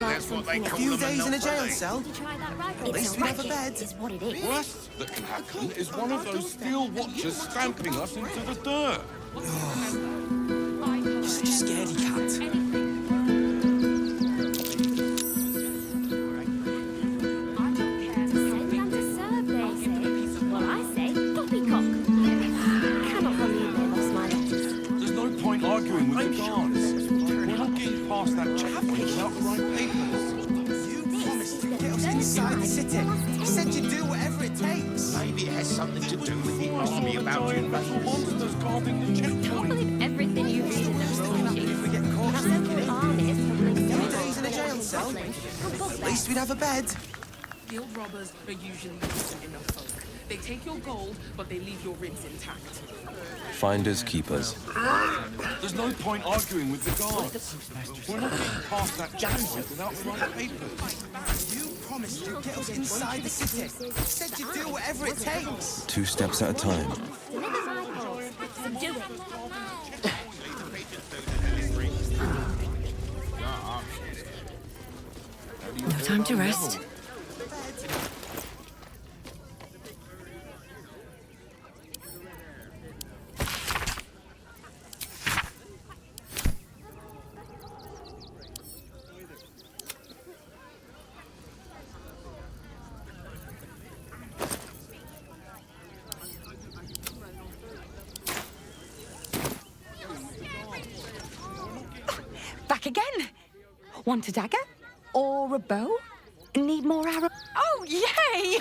That's what they call a few them days in a jail monopoly. cell? At least we have a bed. Is what it is. Worst that can happen is one of those steel watchers stamping us into the dirt. You're such a scaredy cat. Arguing with the guards. We're not getting past that checkpoint without the right papers. You promised to get us inside the city. You said you'd do whatever it takes. Maybe it has something to do with the army about to invade us. Monsters guarding the I can't checkpoint. believe everything you read in those stories. If we get caught That's sneaking in. armies A few days in a jail cell? At least we'd have a bed. Guild robbers are usually decent enough folk. They take your gold, but they leave your ribs intact. Finders keepers. There's no point arguing with the guards. We're not getting past that checkpoint without the right papers. You promised you'd get us inside the city. You said you'd do whatever it takes. 2 steps at a time. Subdue it. No time to rest. Back again. Want a dagger? Or a bow? Need more arrows? Oh, yay!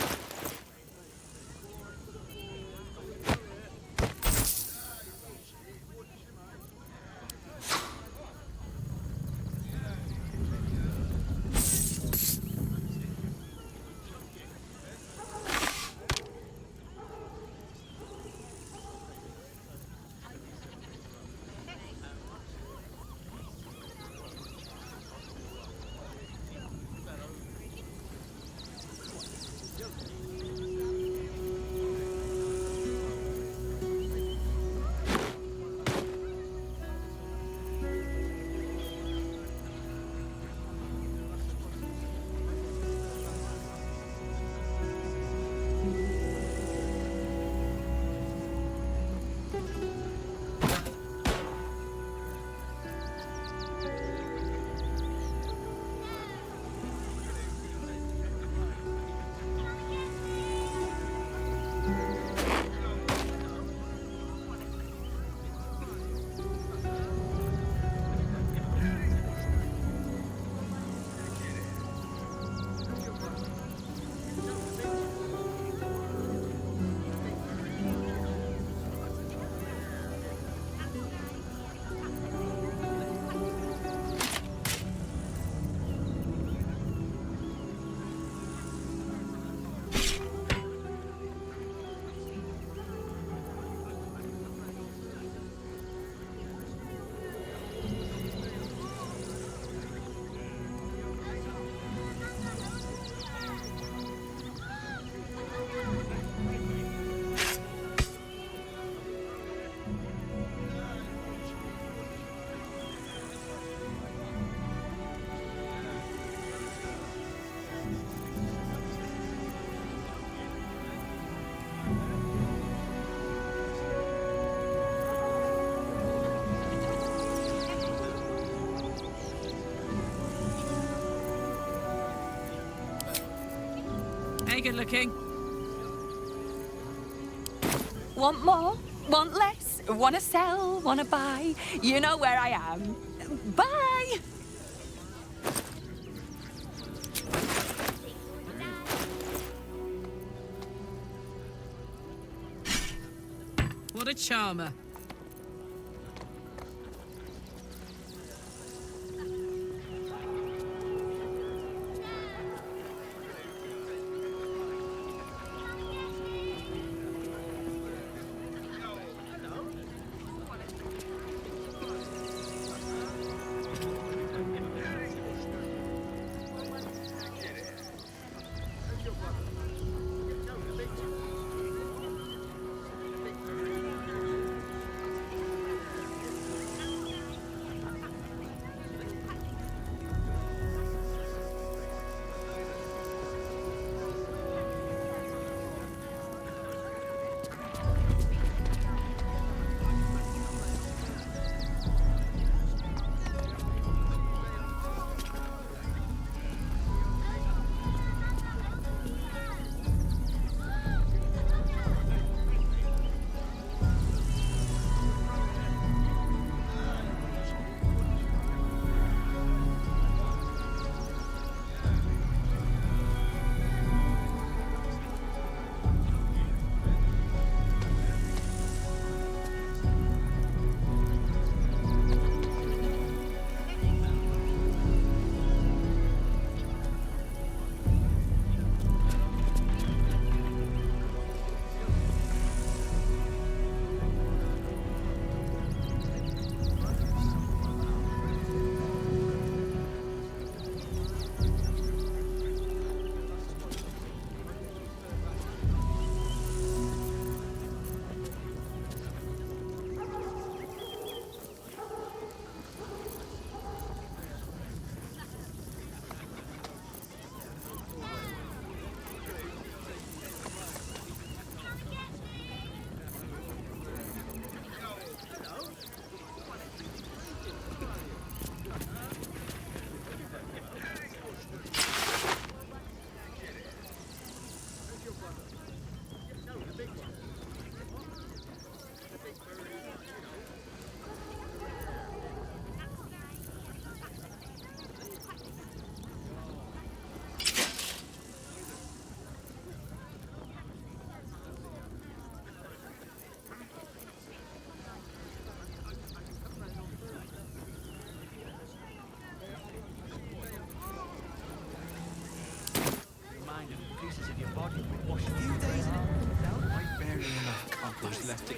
Hey, good looking. Want more? Want less? Wanna sell? Wanna buy? You know where I am. Bye! What a charmer.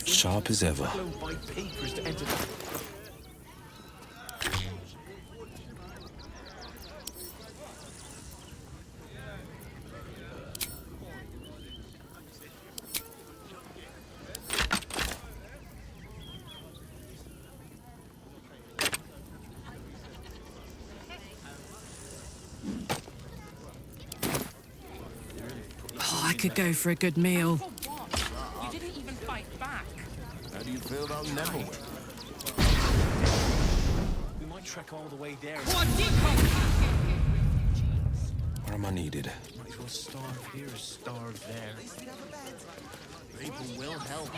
Sharp as ever. By papers to enter the... Oh, I could go for a good meal. For what? You didn't even fight back. How do you feel about Neville? We might trek all the way there. Where am I needed? Might as well starve here as starve there. People will help.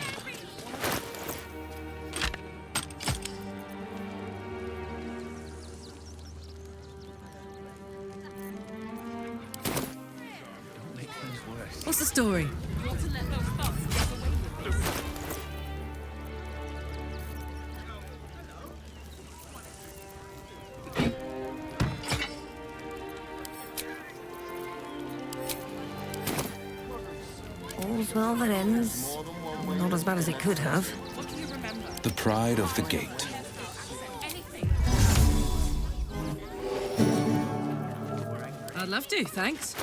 Don't make things worse. What's the story? You want to let those thugs get away with this? All's well that ends. Not as bad as it could have. What do you remember? The pride of the gate. Anything? I'd love to, thanks.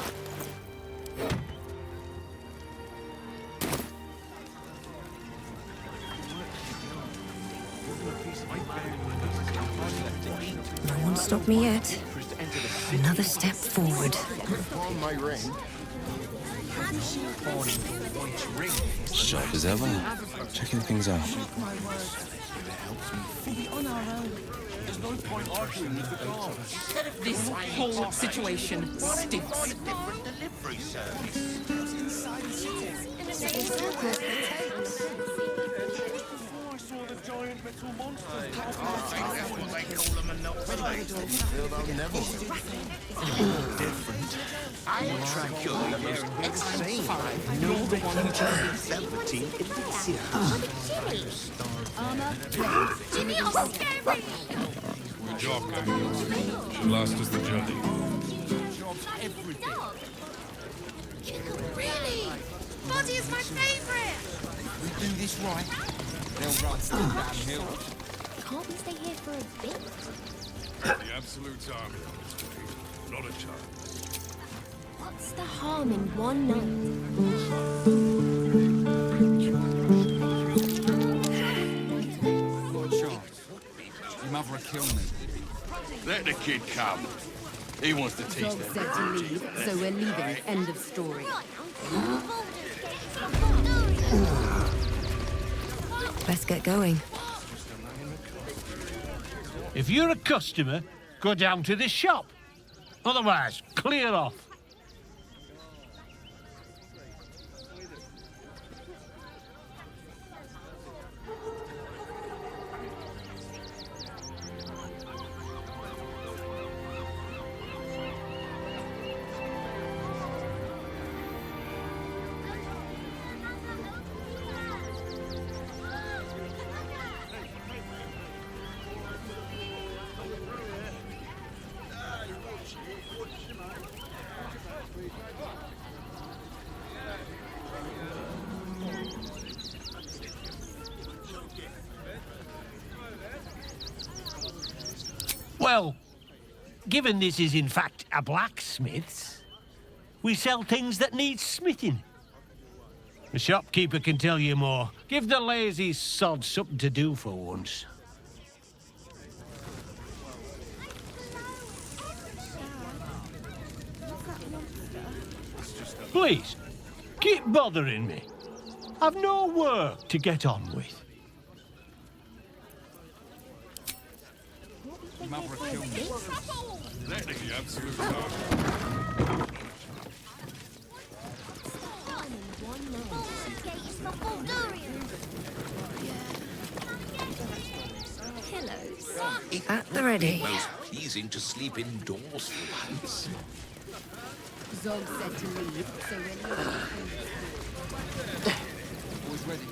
No one stopped me yet. Another step forward. On my ring. Sharp as ever. Checking things out. There's no point arguing with the guards. This whole situation stinks. Delivery service. Before I saw the giant metal monsters. That's what they call them and not play. Feel about Neville. Different. I attract your most insane. You're the one who chose Velveteen Elixir. Jimmy, you're scary! Good job, Gabriel. Should last us the journey. Dog. Really? Body is my favourite! We do this right, they'll run downhill. Can't we stay here for a bit? The Absolute's army on its way. Not a chance. What's the harm in one night? Got a chance. Your mother will kill me. Let the kid come. He wants to teach Dog them. said to leave, so we're leaving. End of story. Let's get going. If you're a customer, go down to the shop. Otherwise, clear off. Well, given this is in fact a blacksmith's, we sell things that need smithing. The shopkeeper can tell you more. Give the lazy sod something to do for once. Please, keep bothering me. I've no work to get on with. Your mother will kill me. Let the Absolute's army. Baldurs Gate is for Baldurians. Hello, son. At the ready. Most pleasing to sleep indoors for once. Zog said to leave, so we're leaving. Always ready.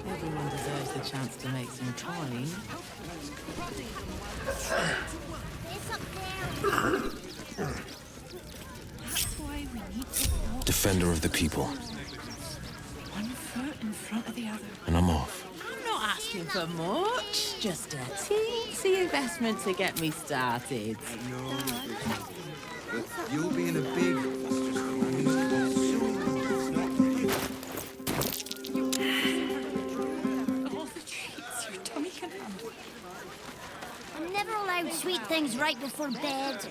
Everyone deserves the chance to make some time. It's up there. why we need to walk Defender of the people. one foot in front of the other. And I'm off. I'm not asking for much, just a teensy investment to get me started. But you'll be in a big... All the treats your tummy can handle. I'm never allowed sweet things right before bed.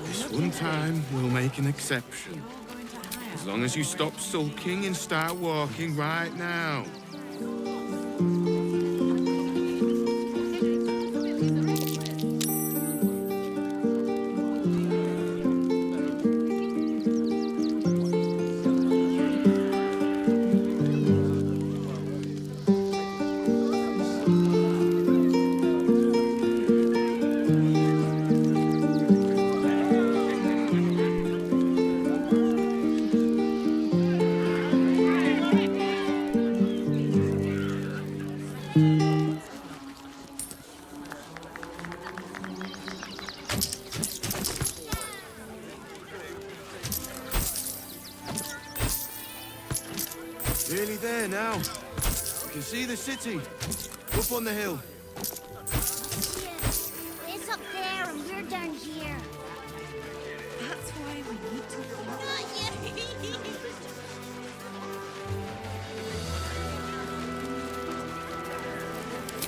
This one time, we'll make an exception. As long as you stop sulking and start walking right now. Nearly there now. You can see the city. Up on the hill. It's up there and we're down here. That's why we need to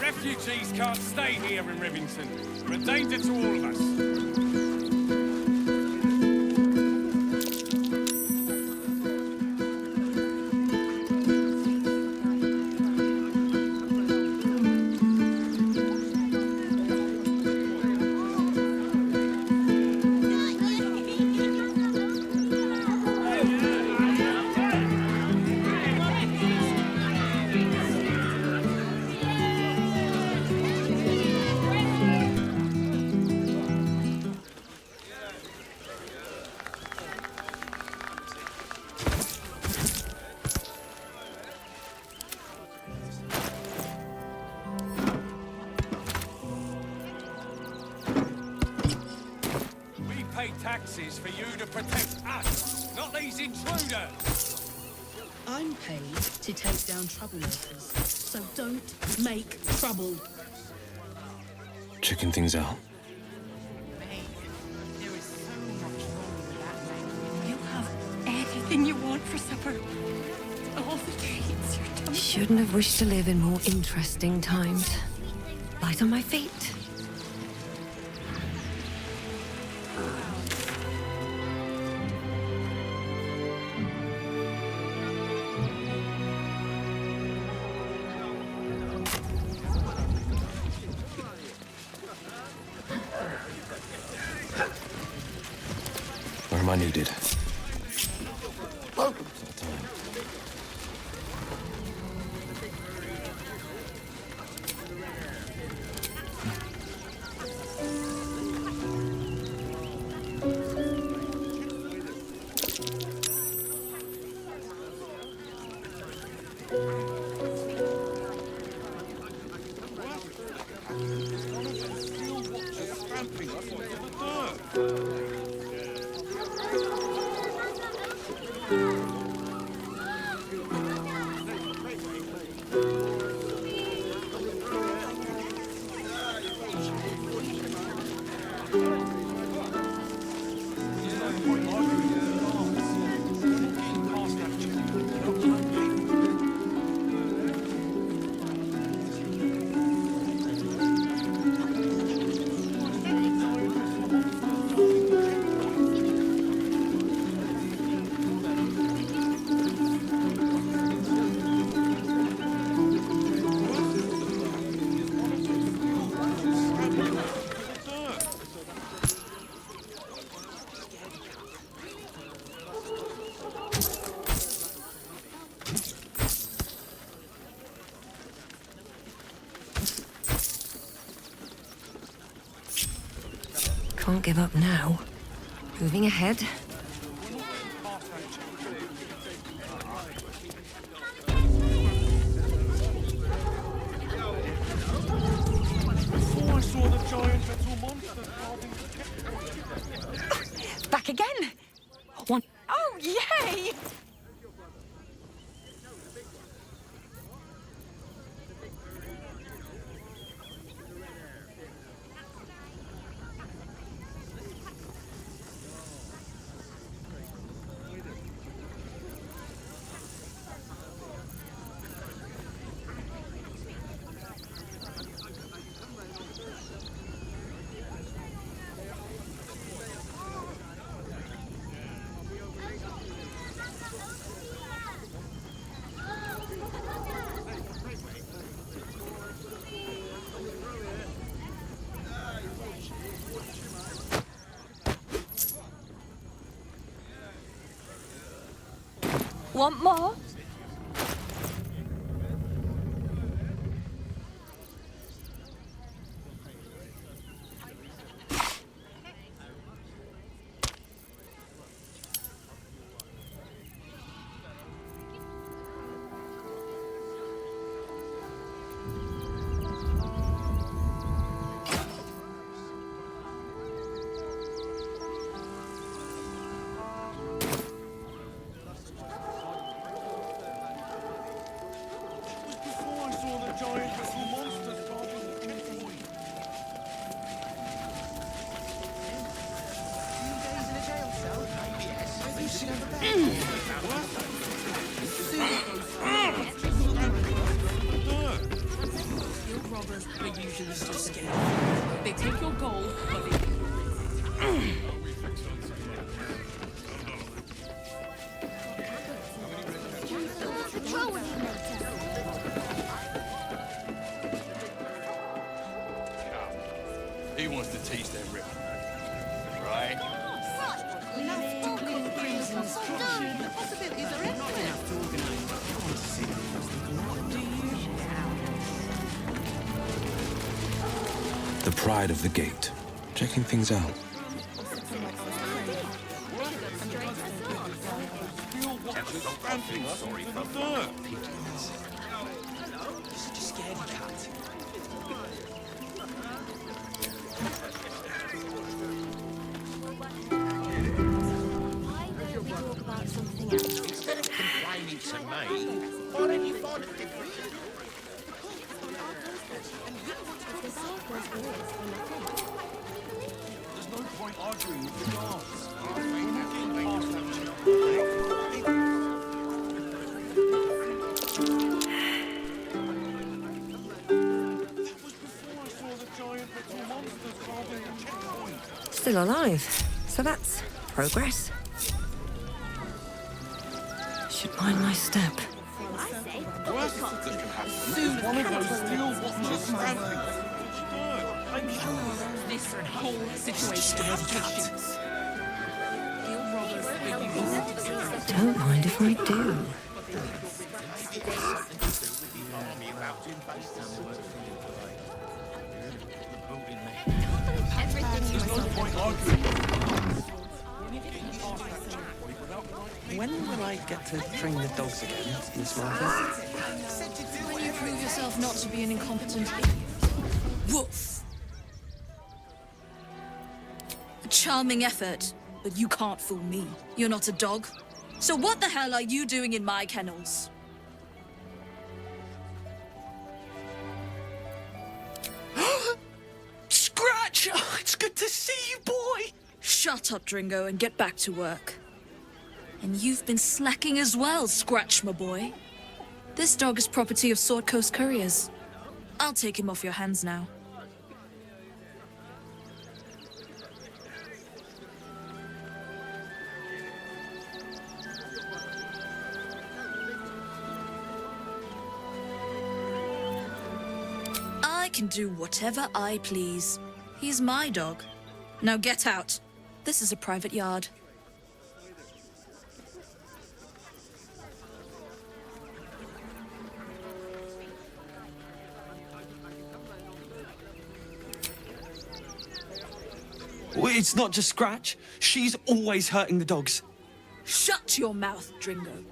Refugees can't stay here in Rivington. They're a danger to all of us. Pay taxes for you to protect us, not these intruders. I'm paid to take down troublemakers, so don't make trouble. Checking things out. There is so much wrong with that name. You have anything you want for supper. All the treats your tummy. Shouldn't have wished to live in more interesting times. Light on my feet. Where am I needed? Can't give up now. Moving ahead. Before I saw the giant metal monster carving Back again. Want more? Before I saw the giant little monsters guarding the checkpoint. Guild robbers are usually so scared. They take your gold, but they Patrol with you later. He wants to teach them rip. Right? The pride of the gate. Checking things out. Stamping sorry for the Such a scaredy cat. Why don't we talk about something else? Instead of complaining to me, why don't you find a different... The circle's words for nothing. There's no point arguing with the guards. We're not getting past that That was before I saw the giant little monsters guarding the checkpoint. Still alive. So that's progress. Should mind my step. I say, Worst that can happen is one of those steel watchers stamping. I'm sure this whole situation has changed. Guild robbers are usually Don't mind if I do. everything you When will I get to train the dogs again, Miss Martha? When you prove yourself not to be an incompetent woof. A charming effort, but you can't fool me. You're not a dog. So what the hell are you doing in my kennels? Scratch! Oh, it's good to see you, boy! Shut up, Dringo, and get back to work. And you've been slacking as well, Scratch, my boy. This dog is property of Sword Coast Couriers. I'll take him off your hands now. I can do whatever I please. He's my dog. Now get out. This is a private yard. It's not just Scratch. She's always hurting the dogs. Shut your mouth, Dringo.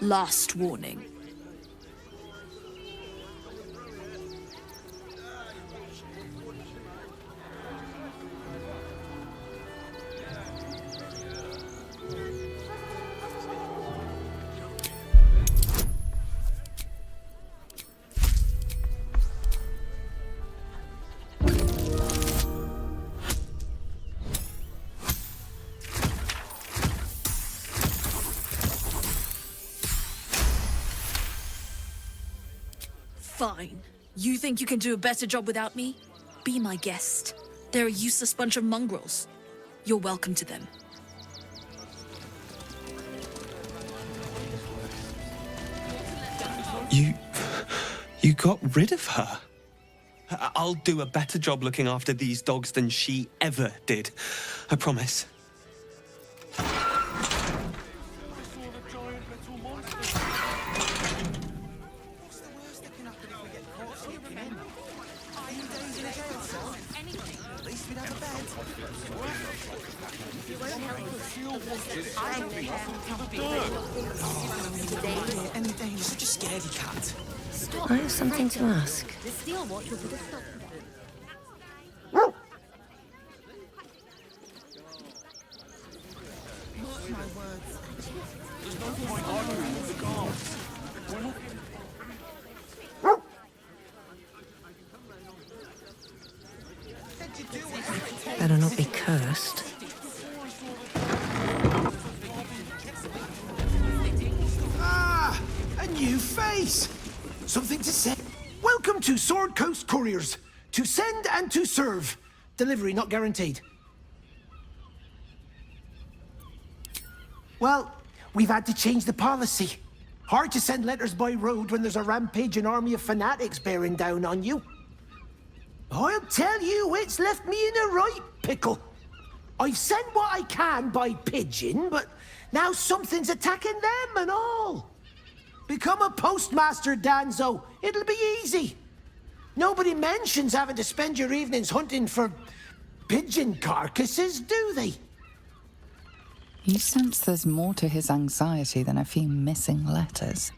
Last warning. Fine. You think you can do a better job without me? Be my guest. They're a useless bunch of mongrels. You're welcome to them. You got rid of her? I'll do a better job looking after these dogs than she ever did. I promise. Saw the At least we'd have a bed. Any danger? Such a scaredy cat. I have something to ask. The steel watch will put a stop to that. Mark my words. There's no point arguing with the guards. We're not... Better not be cursed. Ah, a new face. Something to say. Welcome to Sword Coast Couriers. To send and to serve. Delivery not guaranteed. Well, we've had to change the policy. Hard to send letters by road when there's a rampaging army of fanatics bearing down on you. I'll tell you, it's left me in a right pickle. I've sent what I can by pigeon, but now something's attacking them and all. Become a postmaster, Danzo. It'll be easy. Nobody mentions having to spend your evenings hunting for pigeon carcasses, do they? You sense there's more to his anxiety than a few missing letters.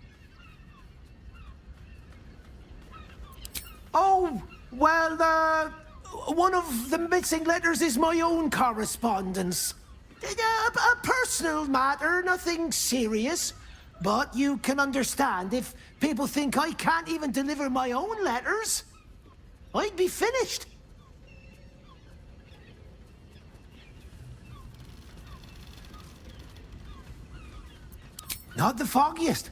Oh, well, one of the missing letters is my own correspondence. A personal matter, nothing serious. But you can understand if people think I can't even deliver my own letters, I'd be finished. Not the foggiest.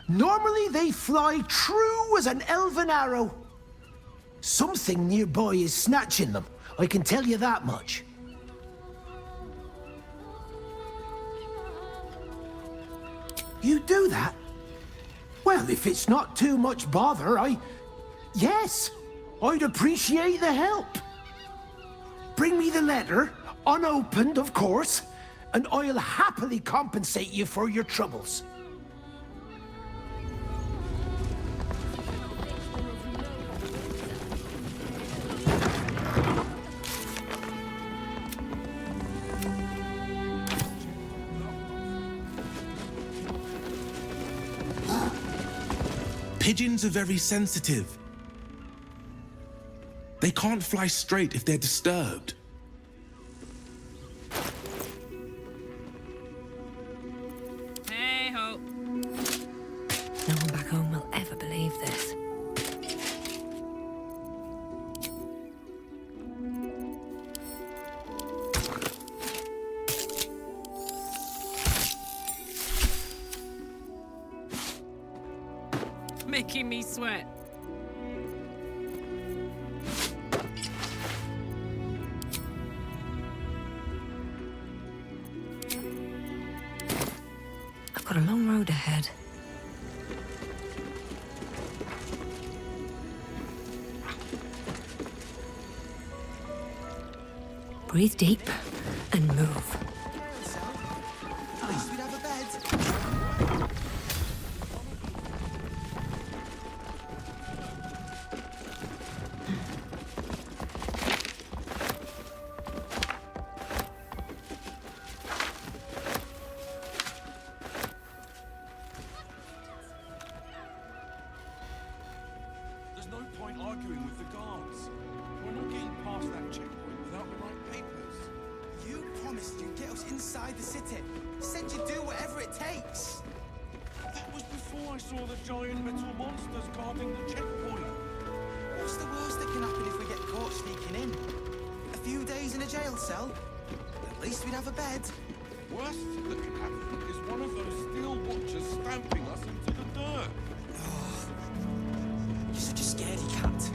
Normally they fly true as an elven arrow. Something nearby is snatching them, I can tell you that much. You do that? Well, if it's not too much bother, yes, I'd appreciate the help. Bring me the letter, unopened, of course, and I'll happily compensate you for your troubles. Pigeons are very sensitive. They can't fly straight if they're disturbed. Hey ho. No one back home will ever believe this. Making me sweat. I've got a long road ahead. Breathe deep and move. At least we'd have a bed. There's no point arguing with the guards. We're not getting past that checkpoint without the right papers. You promised you'd get us inside the city. Said you'd do whatever it takes. That was before I saw the giant metal monsters guarding the checkpoint. What's the worst that can happen if we get caught sneaking in? A few days in a jail cell? At least we'd have a bed. Worst that can happen is one of those steel watchers stamping us into the dirt. You're such a scaredy cat.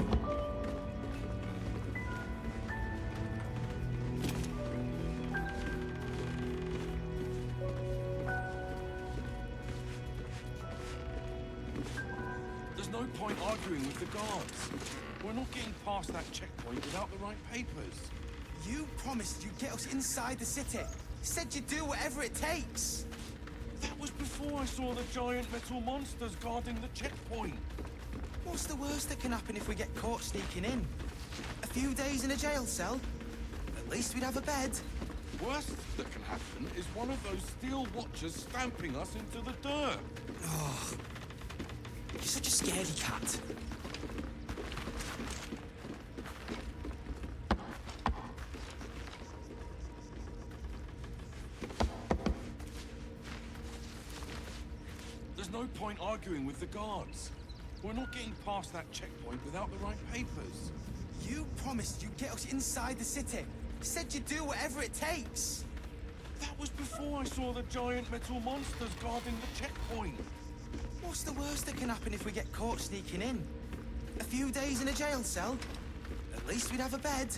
There's no point arguing with the guards. We're not getting past that checkpoint without the right papers. You promised you'd get us inside the city. Said you'd do whatever it takes. That was before I saw the giant metal monsters guarding the checkpoint. What's the worst that can happen if we get caught sneaking in? A few days in a jail cell. At least we'd have a bed. Worst that can happen is one of those steel watchers stamping us into the dirt. Oh, you're such a scaredy cat. There's no point arguing with the guards. We're not getting past that checkpoint without the right papers. You promised you'd get us inside the city. Said you'd do whatever it takes. That was before I saw the giant metal monsters guarding the checkpoint. What's the worst that can happen if we get caught sneaking in? A few days in a jail cell? At least we'd have a bed.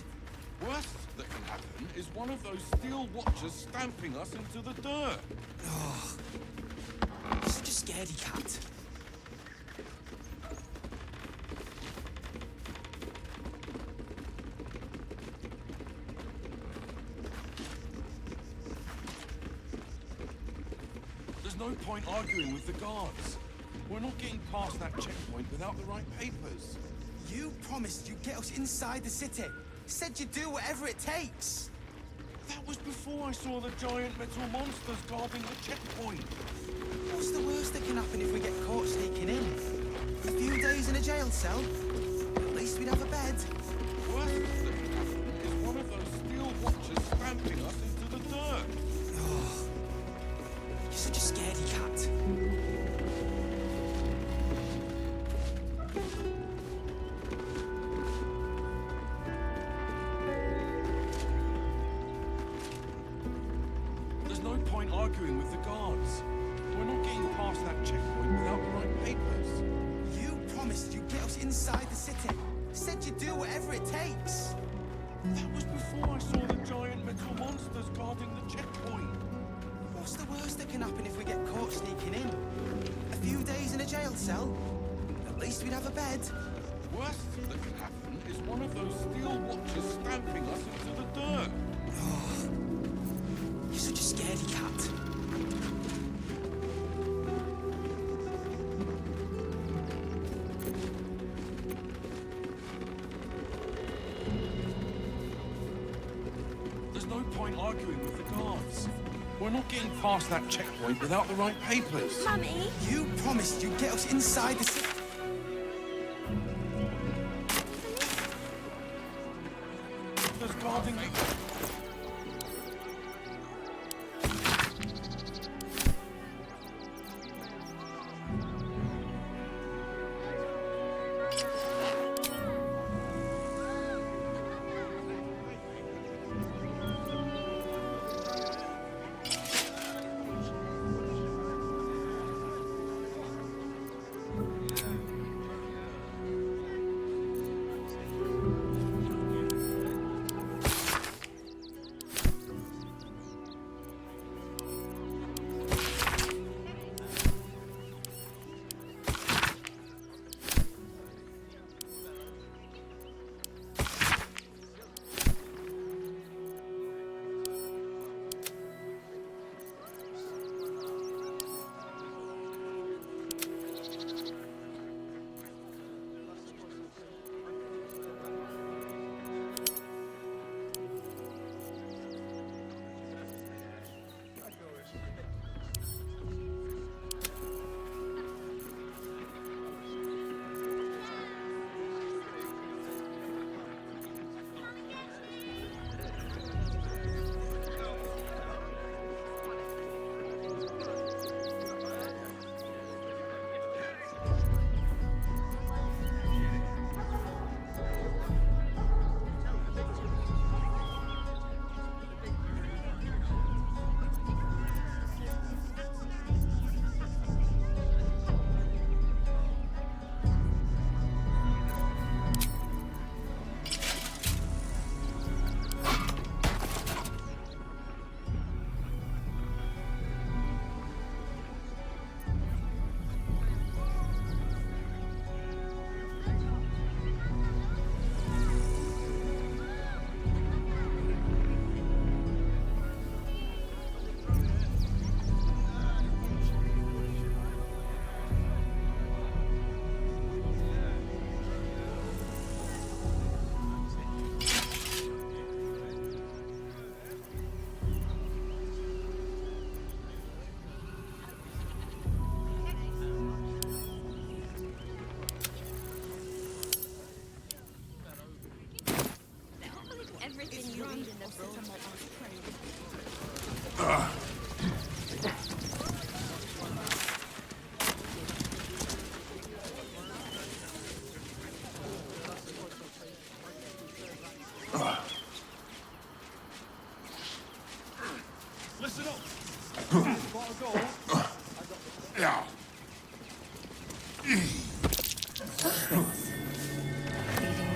Worst that can happen is one of those steel watchers stamping us into the dirt. Oh, you're such a scaredy cat. There's no point arguing with the guards. We're not getting past that checkpoint without the right papers. You promised you'd get us inside the city. Said you'd do whatever it takes. That was before I saw the giant metal monsters guarding the checkpoint. What's the worst that can happen if we get caught sneaking in? A few days in a jail cell? At least we'd have a bed. Worst that can happen is one of those steel watchers stamping us into the dirt. Oh, you're such a scaredy cat. There's no point arguing with the guards. We're not getting past that checkpoint without the right papers. You promised you'd get us inside the city. Said you'd do whatever it takes. That was before I saw the giant metal monsters guarding the checkpoint. What's the worst that can happen if we get caught sneaking in? A few days in a jail cell? At least we'd have a bed. Worst that can happen is one of those steel watchers stamping us into the dirt. Oh, you're such a scaredy cat. There's no point arguing with the guards. We're not getting past that checkpoint without the right papers. Mummy? You promised you'd get us inside the city. There's guarding the... Listen up. Spot a goal. Yeah. Leading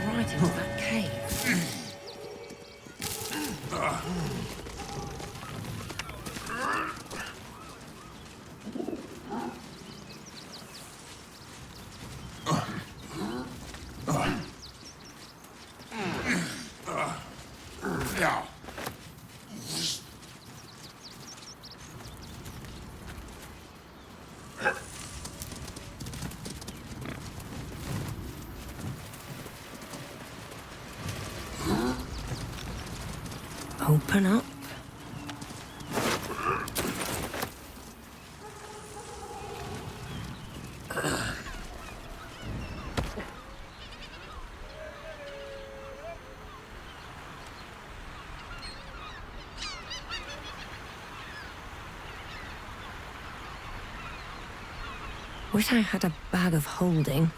right into that cave. Yeah. Open up. Wish I had a bag of holding.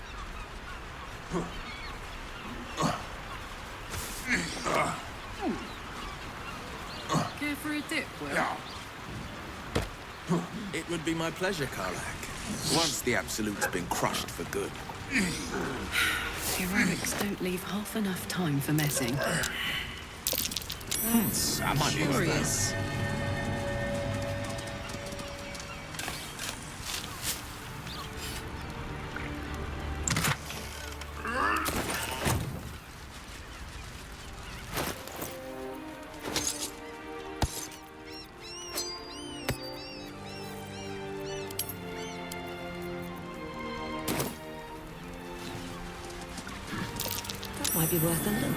Care for a dip, Will? It would be my pleasure, Karlak. Once the Absolute's been crushed for good. Heroics don't leave half enough time for messing. I might be Curious. That might be worth a look.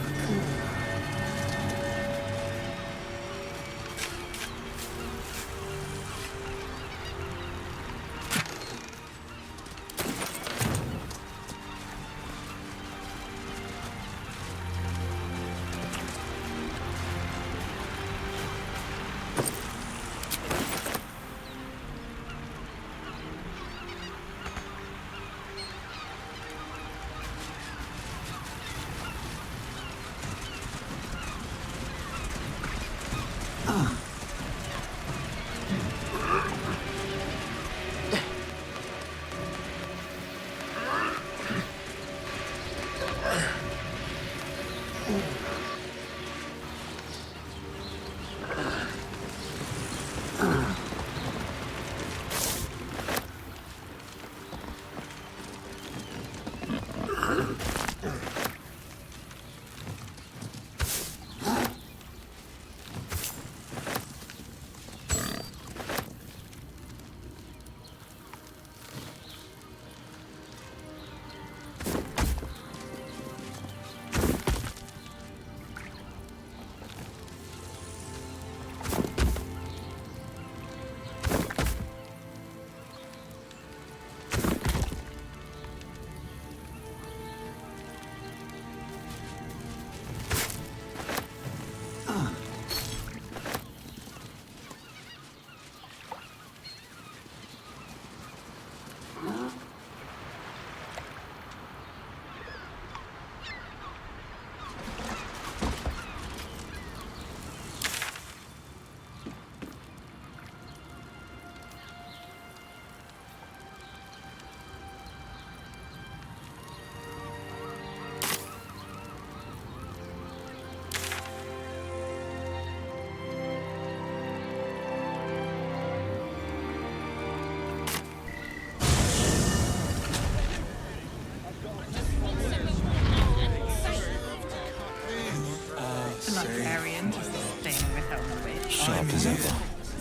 Sharp as ever.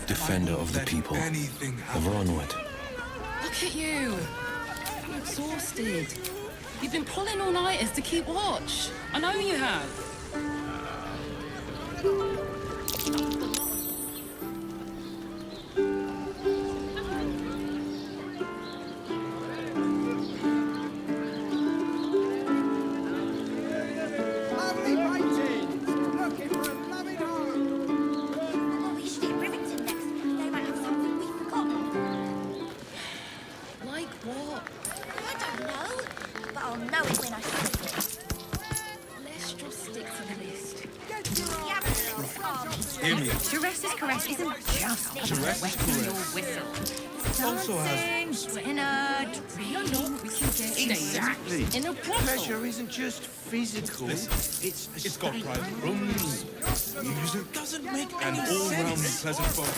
Defender of the people. Ever onward. Look at you. You're exhausted. You've been pulling all-nighters to keep watch. I know you have. Teresa's caress isn't just Teresa's wetting your caress whistle. also Dancing, dinner, drinks, Exactly. in a brothel. Pleasure isn't just physical. It's got private rooms. Music doesn't make an all-round pleasant fun.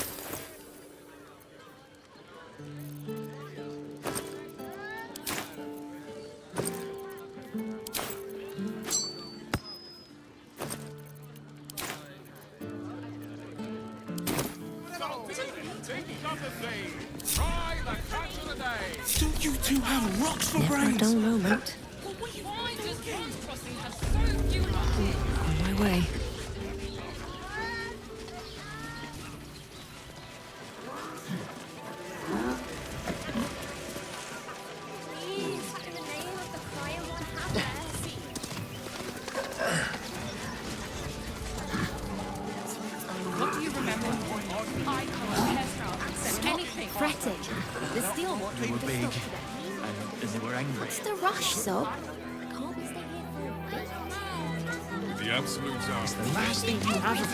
Don't you two have rocks for Never a brains? dull moment. On my way. What do you remember? Eye colour, hairstyle, accent, anything. Fretting. The steel watch They were would big, have stopped today. and they were angry. What's the rush, Sob? Can't we stay here for a bit? The absolute are. The last thing you have of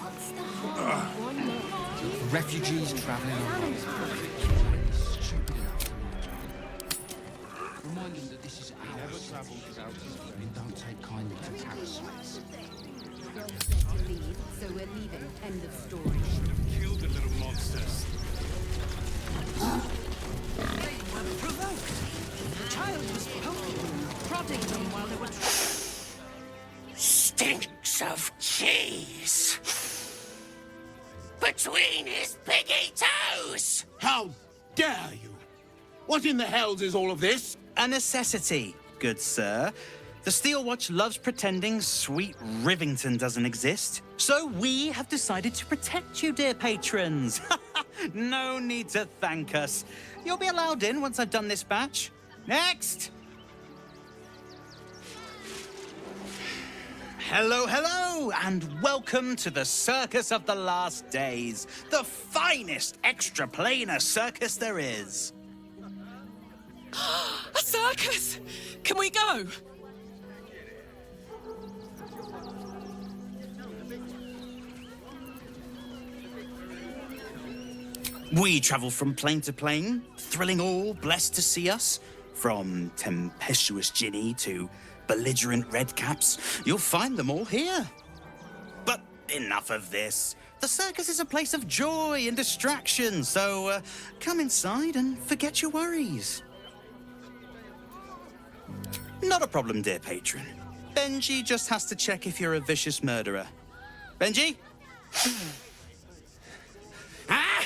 What's the harm? One more. refugees traveling along. Remind them that this is ours. And don't take kindly to parasites. To leave, so we're leaving. End of story. Kill the little monsters. They were provoked. The child was poking them, prodding them while they were... Stinks of cheese between his piggy toes! How dare you! What in the hells is all of this? A necessity, good sir. The Steel Watch loves pretending sweet Rivington doesn't exist. So we have decided to protect you, dear patrons. No need to thank us. You'll be allowed in once I've done this batch. Next! Hello, hello, and welcome to the Circus of the Last Days, the finest extra-planar circus there is. A circus! Can we go? We travel from plane to plane, thrilling all blessed to see us. From tempestuous Ginny to belligerent redcaps, you'll find them all here. But enough of this. The circus is a place of joy and distraction, so come inside and forget your worries. Not a problem, dear patron. Benji just has to check if you're a vicious murderer. Benji? Ah!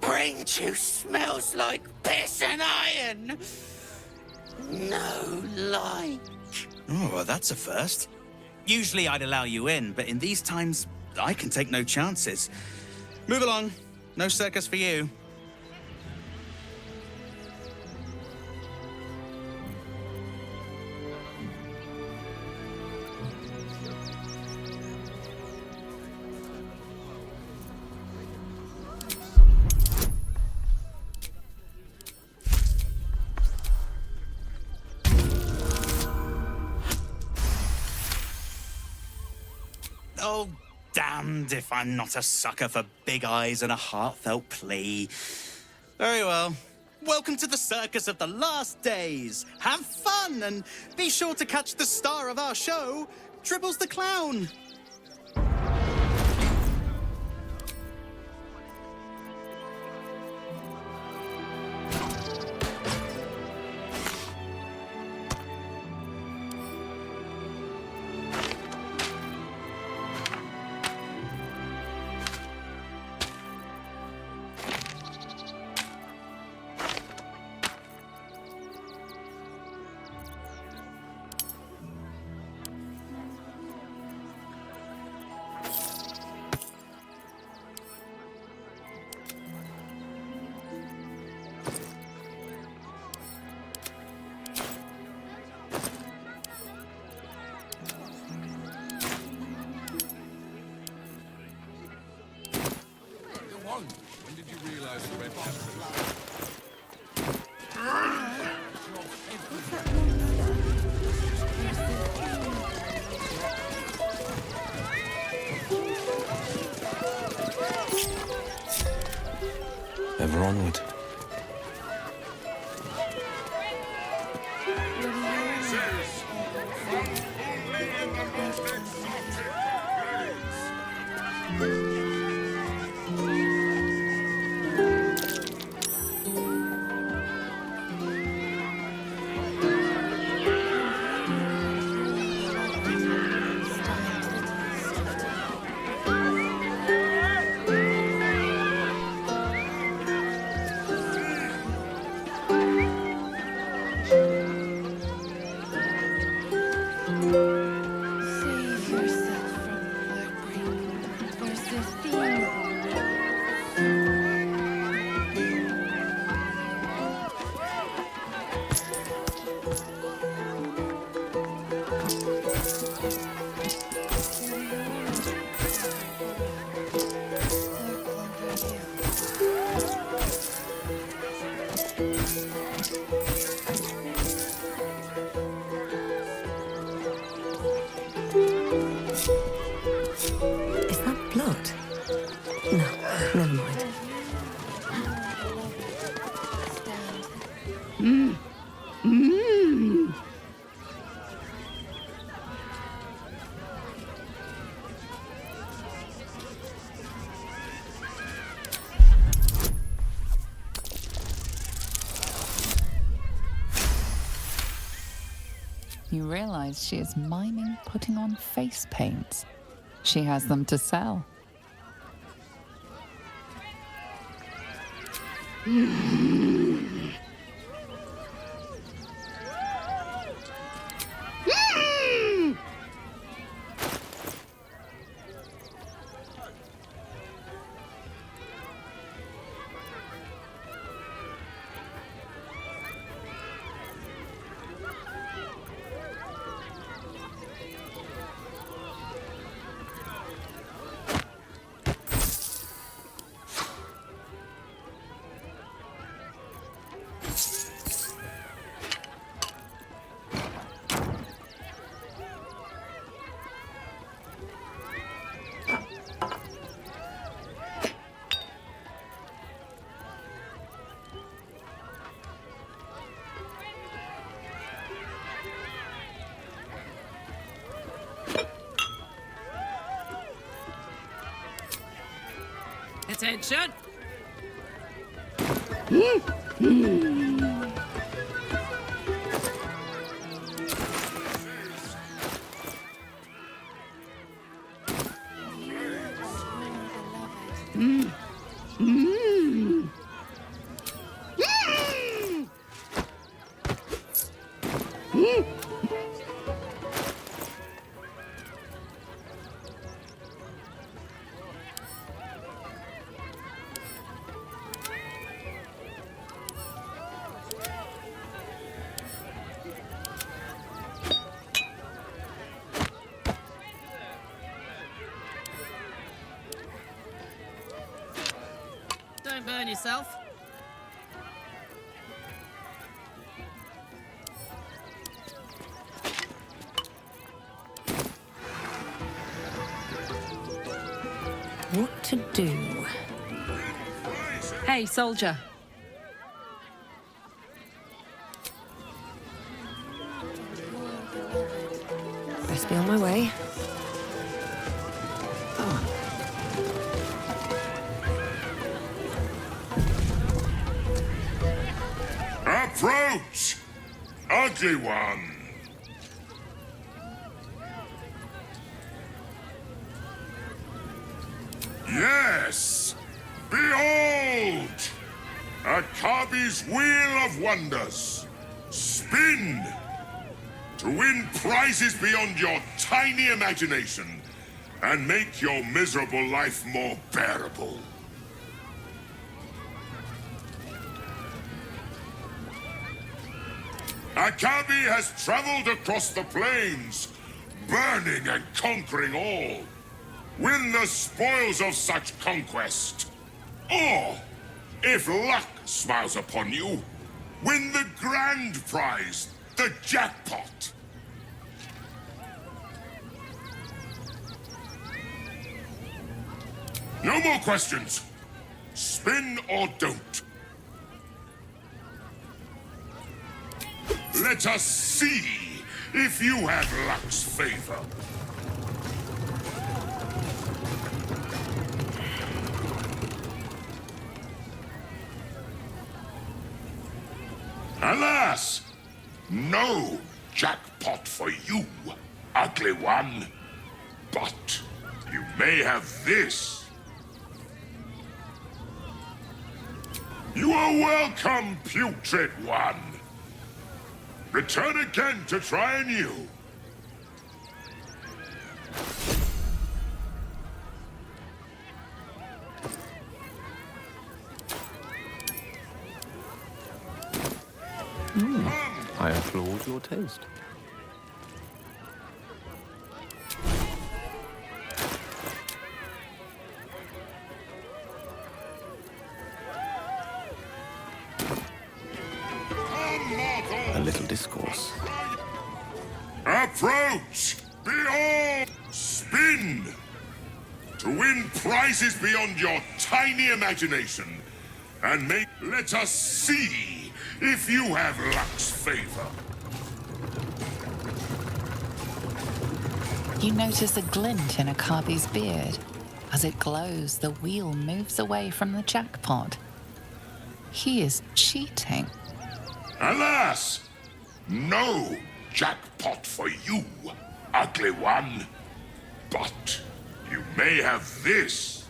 Brain juice smells like piss and iron. No like. Oh, well, that's a first. Usually I'd allow you in, but in these times, I can take no chances. Move along. No circus for you. Oh, damned if I'm not a sucker for big eyes and a heartfelt plea. Very well. Welcome to the Circus of the Last Days. Have fun and be sure to catch the star of our show, Tribbles the Clown. onward. Save yourself from heartbreak. There's the theme. Is that blood? No, never mind. Mmm. Mmm. You realize she is miming putting on face paints. She has them to sell. Mm. Mm. Attention! Mm. Mm. Mm. Don't burn yourself. What to do? Hey, soldier. Best be on my way. Approach! Ugly one! Yes! Behold! Akabi's Wheel of Wonders! Spin! To win prizes beyond your tiny imagination and make your miserable life more bearable. Akabi has traveled across the plains, burning and conquering all. Win the spoils of such conquest. Or, if luck smiles upon you, win the grand prize, the jackpot. No more questions. Spin or don't. Let us see if you have luck's favor. Alas! No jackpot for you, ugly one. But you may have this. You are welcome, putrid one. Return again to try anew. I applaud your taste. A little discourse. Approach! Behold! Spin! To win prizes beyond your tiny imagination. And let us see if you have luck's favor. You notice a glint in Akabi's beard. As it glows, the wheel moves away from the jackpot. He is cheating. Alas! No jackpot for you, ugly one. But you may have this.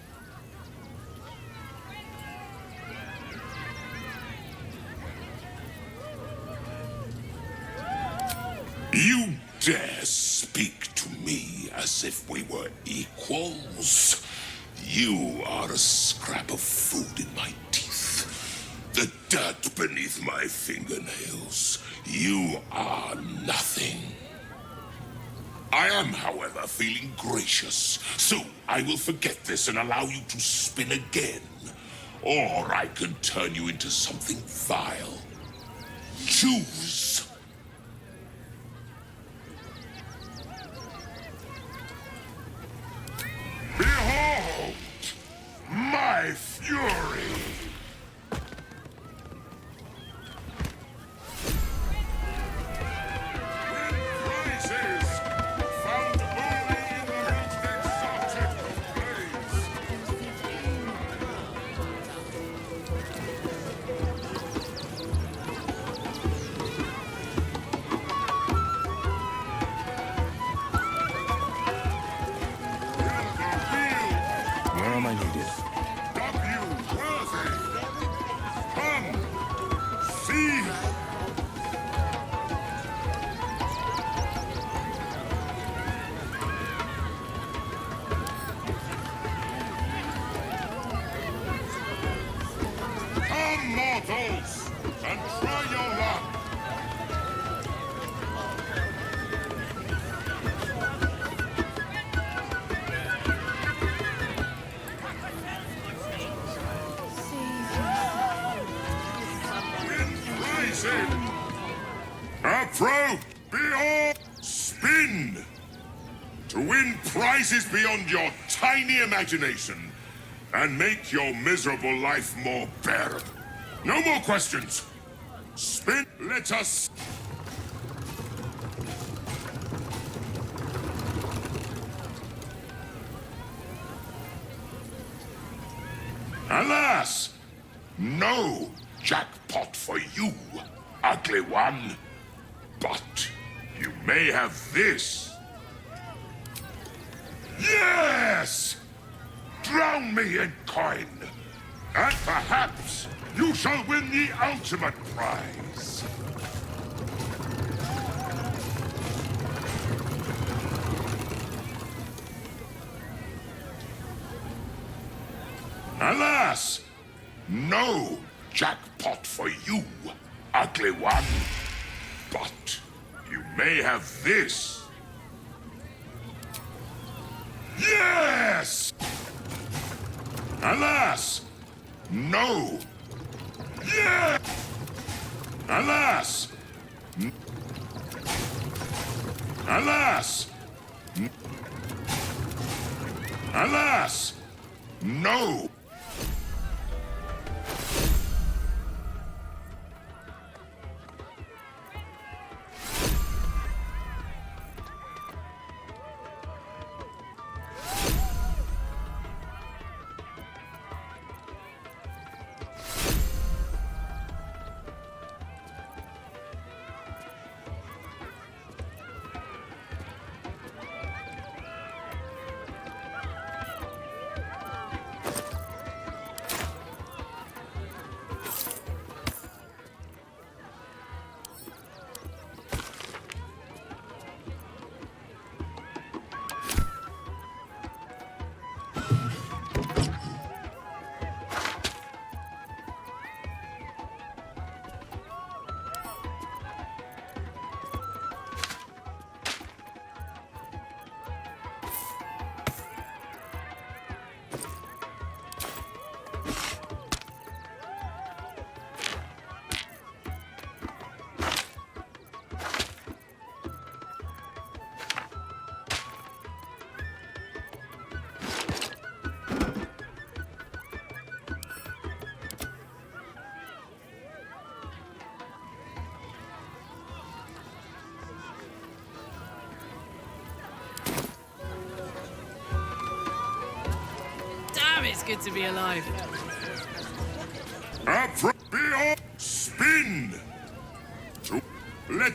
You dare speak to me as if we were equals? You are a scrap of food in my teeth. The dirt beneath my fingernails. You are nothing. I am, however, feeling gracious, so I will forget this and allow you to spin again. Or I can turn you into something vile. Choose. Behold my fury! Where am I needed? Come, mortals, and try your luck. Win prizes. Approach, behold, spin. To win prizes beyond your tiny imagination and make your miserable life more bearable. No more questions. Spin, let us... Alas! No jackpot for you, ugly one. But you may have this. Yes! Drown me in coin, and perhaps you shall win the ultimate prize. Alas! No jackpot for you, ugly one. But you may have this. Yes! Alas! No! Yeah! Alas! Alas! Alas! No! it's good to be alive. Spin! To let...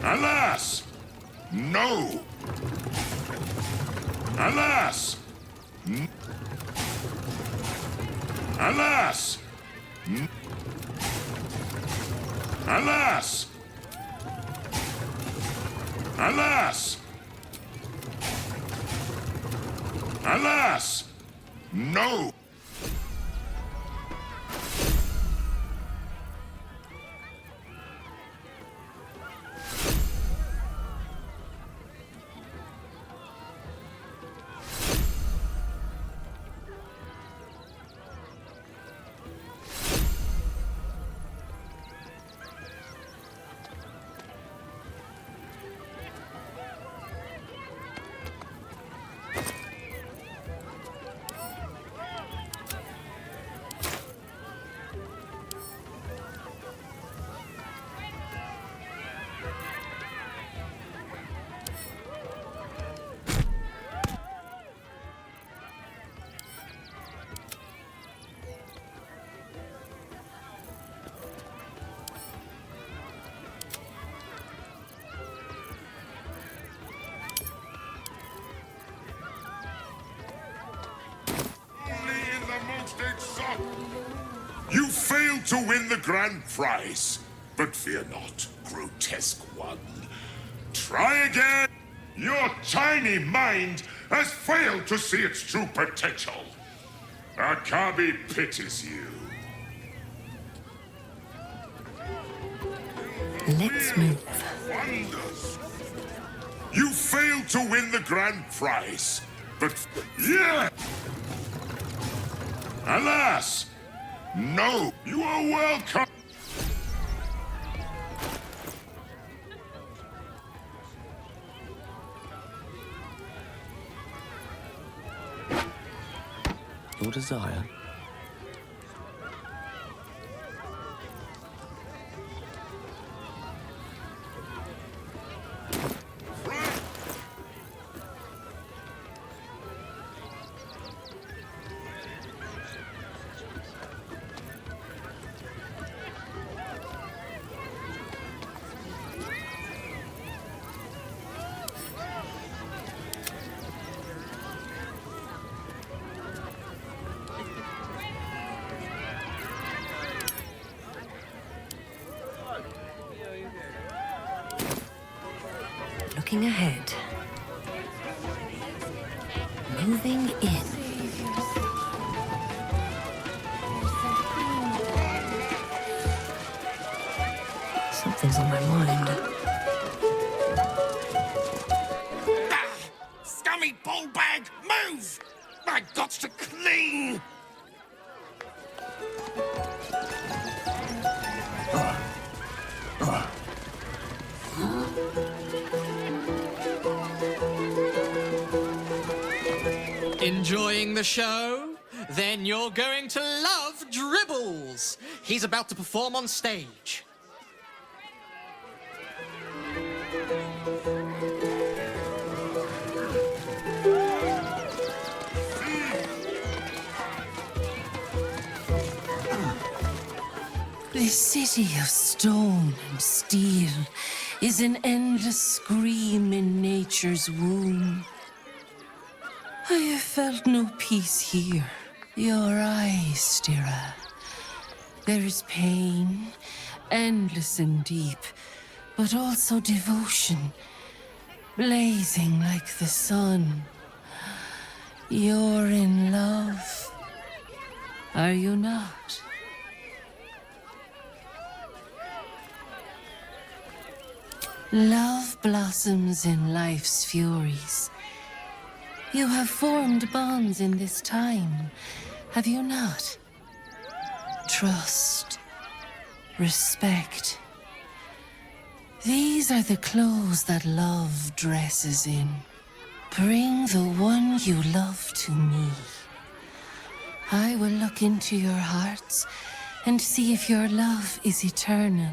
Alas! No! Alas! Alas! Alas! Alas! Alas! No! You failed to win the grand prize, but fear not, grotesque one. Try again. Your tiny mind has failed to see its true potential. Akabi pities you. Let's move. Wonders. You failed to win the grand prize, but yeah! Alas! No! You are welcome! Your desire. Looking ahead. Moving in. Something's on my mind. Scummy ball bag, move! I got to clean! Enjoying the show? Then you're going to love Dribbles. He's about to perform on stage. This city of stone and steel is an endless scream in nature's womb. I have felt no peace here. Your eyes, Stira. There is pain, endless and deep, but also devotion, blazing like the sun. You're in love, are you not? Love blossoms in life's furies. You have formed bonds in this time, have you not? Trust, respect. These are the clothes that love dresses in. Bring the one you love to me. I will look into your hearts and see if your love is eternal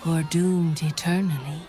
or doomed eternally.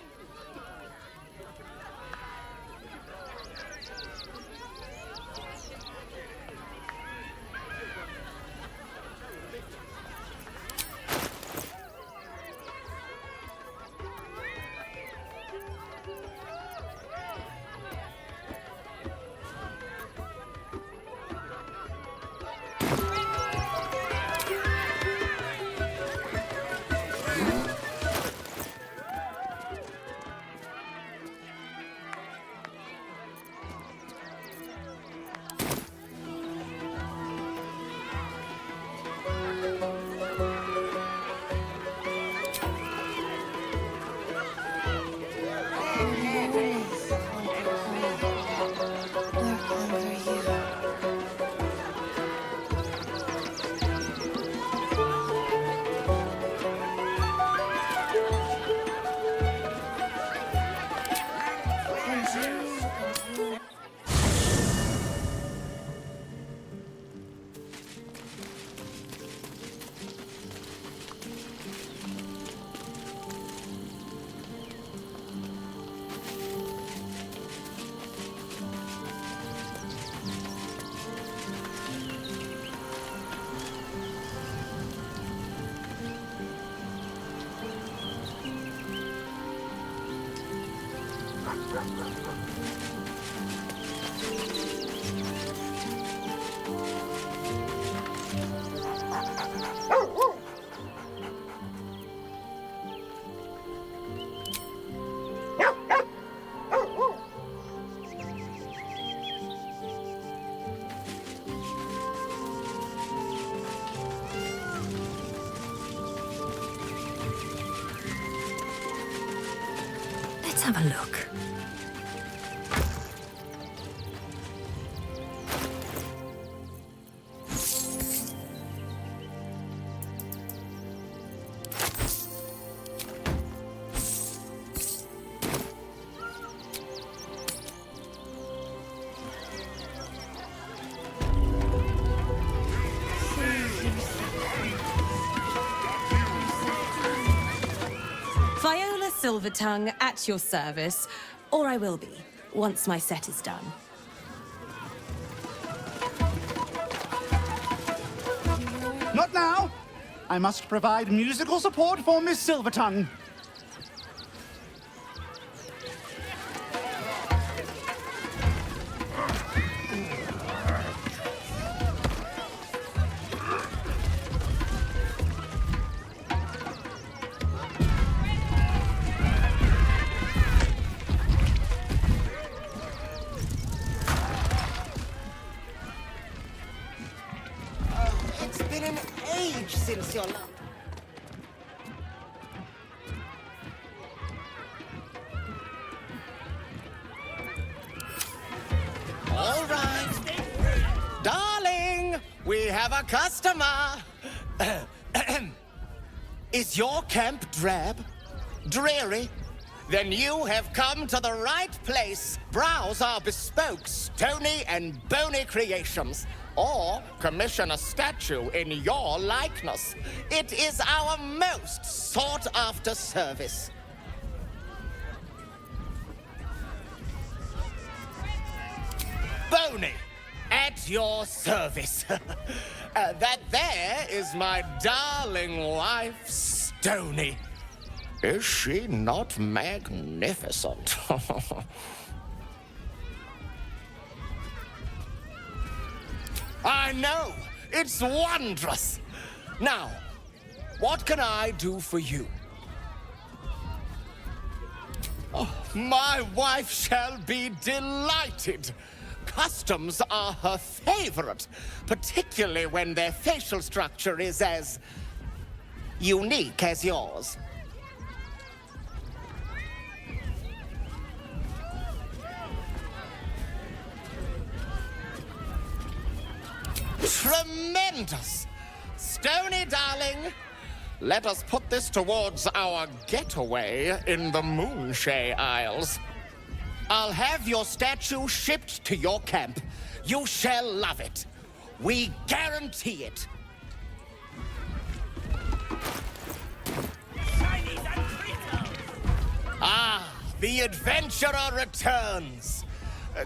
Let's have a look. Viola Silvertongue at your service, or I will be, once my set is done. Not now! I must provide musical support for Miss Silvertongue. It's been an age since your love. All right. Darling, we have a customer. Is your camp drab? Dreary? Then you have come to the right place. Browse our bespoke, stony and bony creations. Or commission a statue in your likeness. It is our most sought-after service. Bony, at your service. That there is my darling wife, Stony. Is she not magnificent? I know! It's wondrous! Now, what can I do for you? Oh, my wife shall be delighted. Customs are her favorite, particularly when their facial structure is as unique as yours. Tremendous! Stony, darling, let us put this towards our getaway in the Moonshay Isles. I'll have your statue shipped to your camp. You shall love it. We guarantee it. Ah, the adventurer returns.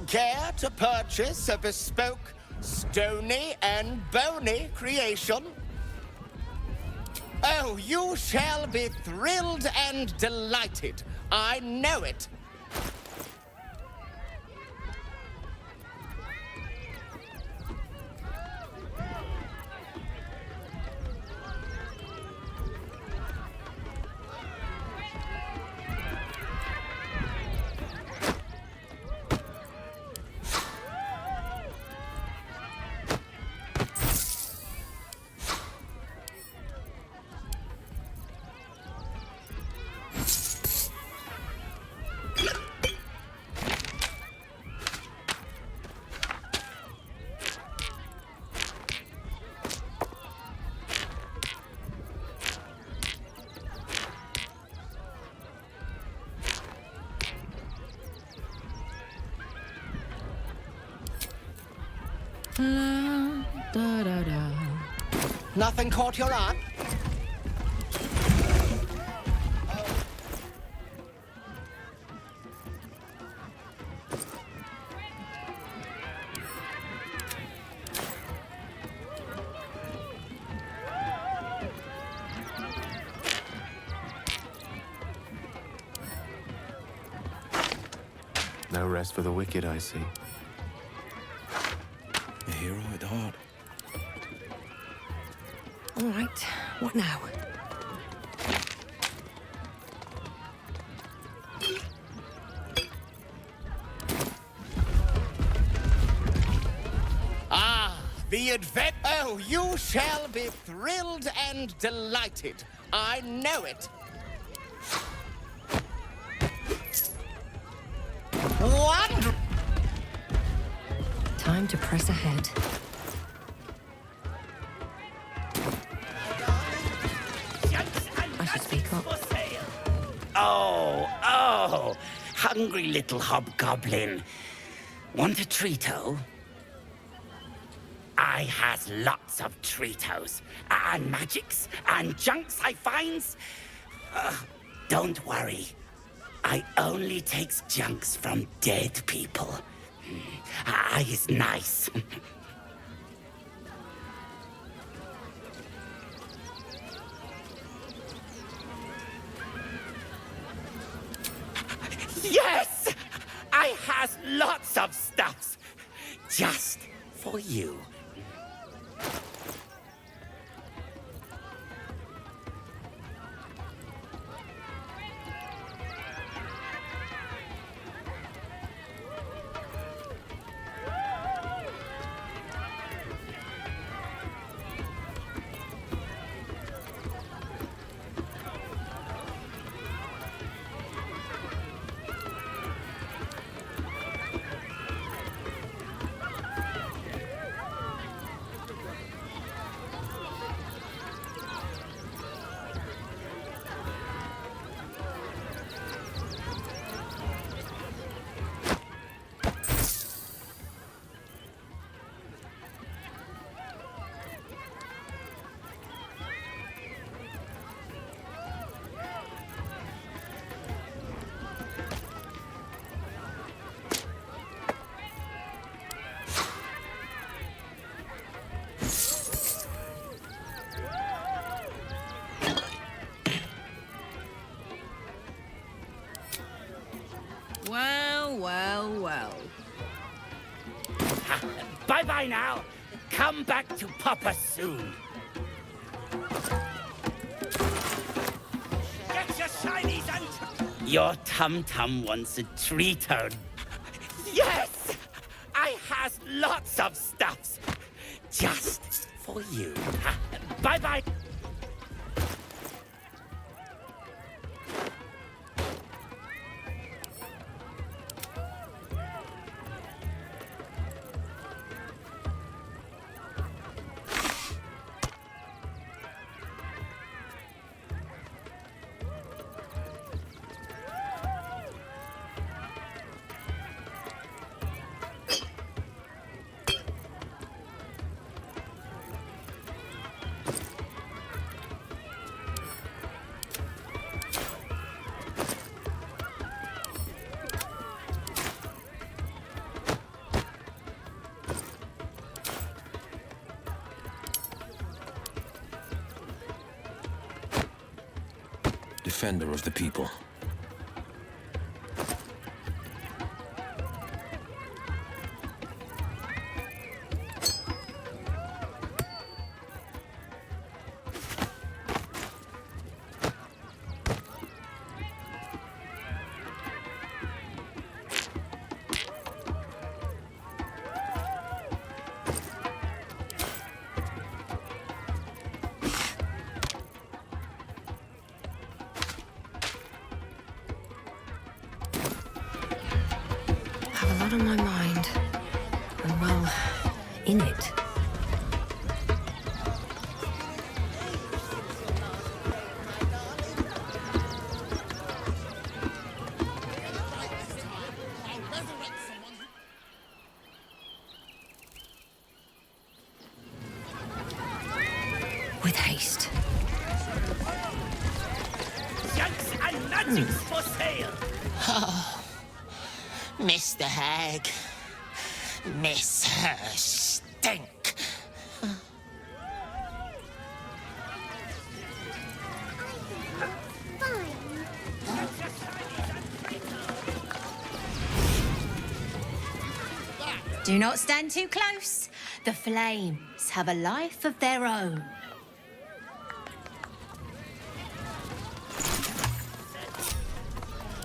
Care to purchase a bespoke, stony and bony creation? Oh, you shall be thrilled and delighted. I know it. Nothing caught your eye? No rest for the wicked, I see. A hero at heart. All right, what now? Ah, the advent. Oh, you shall be thrilled and delighted. I know it. Wonderful. Time to press ahead. I should speak up. Oh, hungry little hobgoblin. Want a treato? I has lots of treatos, and magics, and junks I finds. Don't worry. I only takes junks from dead people. I is nice. Yes! I has lots of stuffs. Just for you. Well. Bye-bye now. Come back to Papa soon. Get your shinies and... Your tum-tum wants a treato. Yes! I has lots of stuffs. Just for you. Bye-bye. Defender of the people. I have a lot on my mind. And well, in it. Magic's for sale! Oh, Mr. Hag. Miss her stink. Do not stand too close. The flames have a life of their own.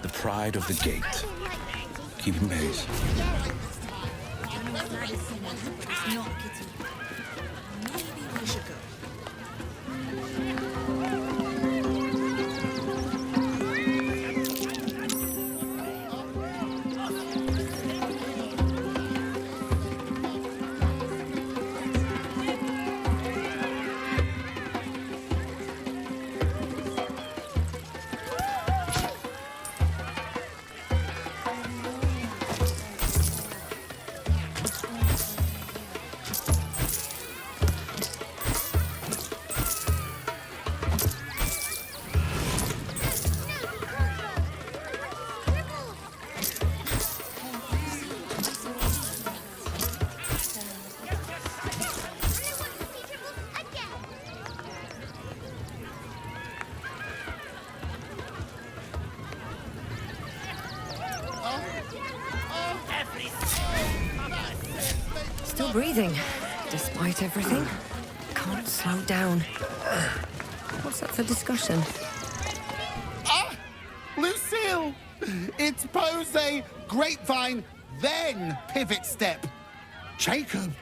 The pride of the gate. Keeping pace. Still breathing, despite everything. Can't slow down. What's up for discussion? Ah! Lucille! It's pose, grapevine, then pivot step. Jacob,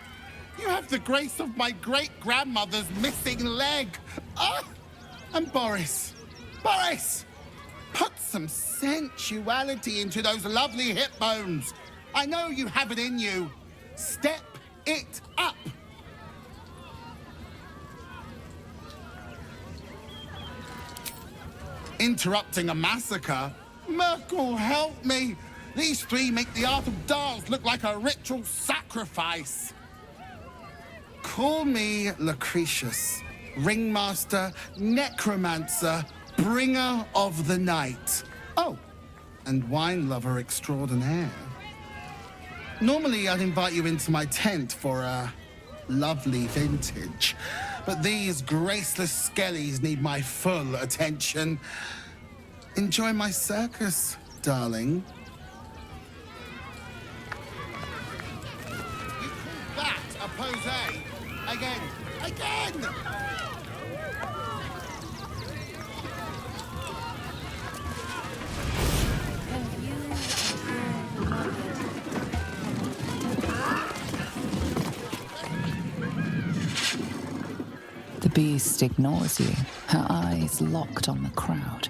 you have the grace of my great-grandmother's missing leg. Ah! And Boris, put some sensuality into those lovely hip bones. I know you have it in you. Step it up. Interrupting a massacre? Merkel, help me. These three make the art of Dars look like a ritual sacrifice. Call me Lucretius, ringmaster, necromancer, bringer of the night. Oh, and wine lover extraordinaire. Normally, I'd invite you into my tent for a lovely vintage, but these graceless skellies need my full attention. Enjoy my circus, darling. You call that a pose? Again! The beast ignores you, her eyes locked on the crowd.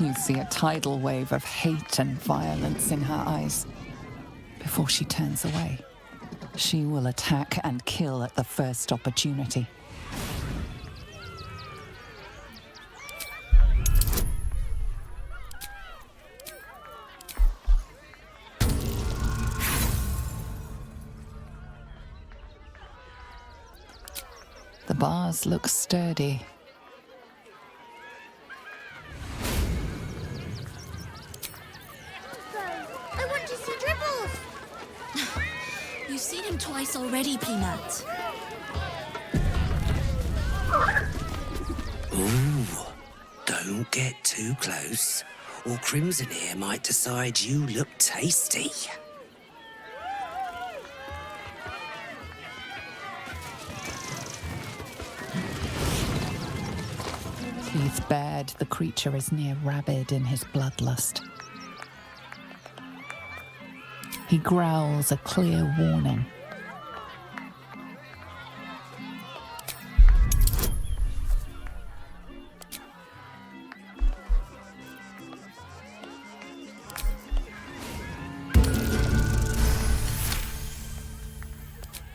You see a tidal wave of hate and violence in her eyes. Before she turns away, she will attack and kill at the first opportunity. The bars look sturdy. I want to see Dribbles! You've seen him twice already, Peanut. Ooh, don't get too close, or Crimson here might decide you look tasty. Teeth bared, the creature is near rabid in his bloodlust. He growls a clear warning.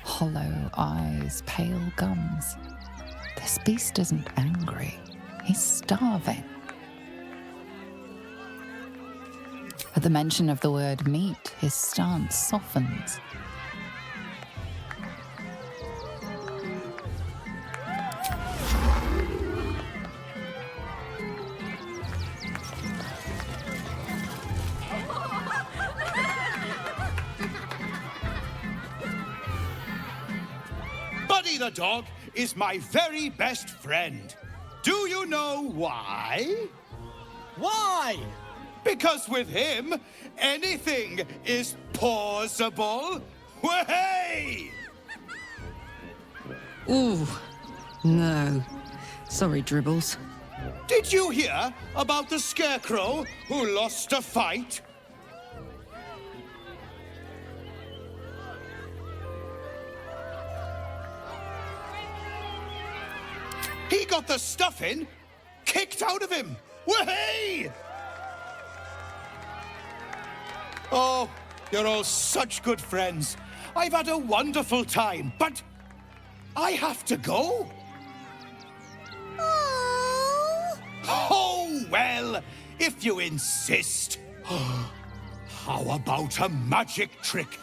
Hollow eyes, pale gums. This beast isn't angry. He's starving. the mention of the word meat, his stance softens. Buddy the dog is my very best friend. Do you know why? Why? Because with him, anything is possible. Way! Ooh, no. Sorry, Dribbles. Did you hear about the scarecrow who lost a fight? He got the stuffing kicked out of him. Way! Oh, you're all such good friends. I've had a wonderful time, but I have to go. Oh, well, if you insist. How about a magic trick?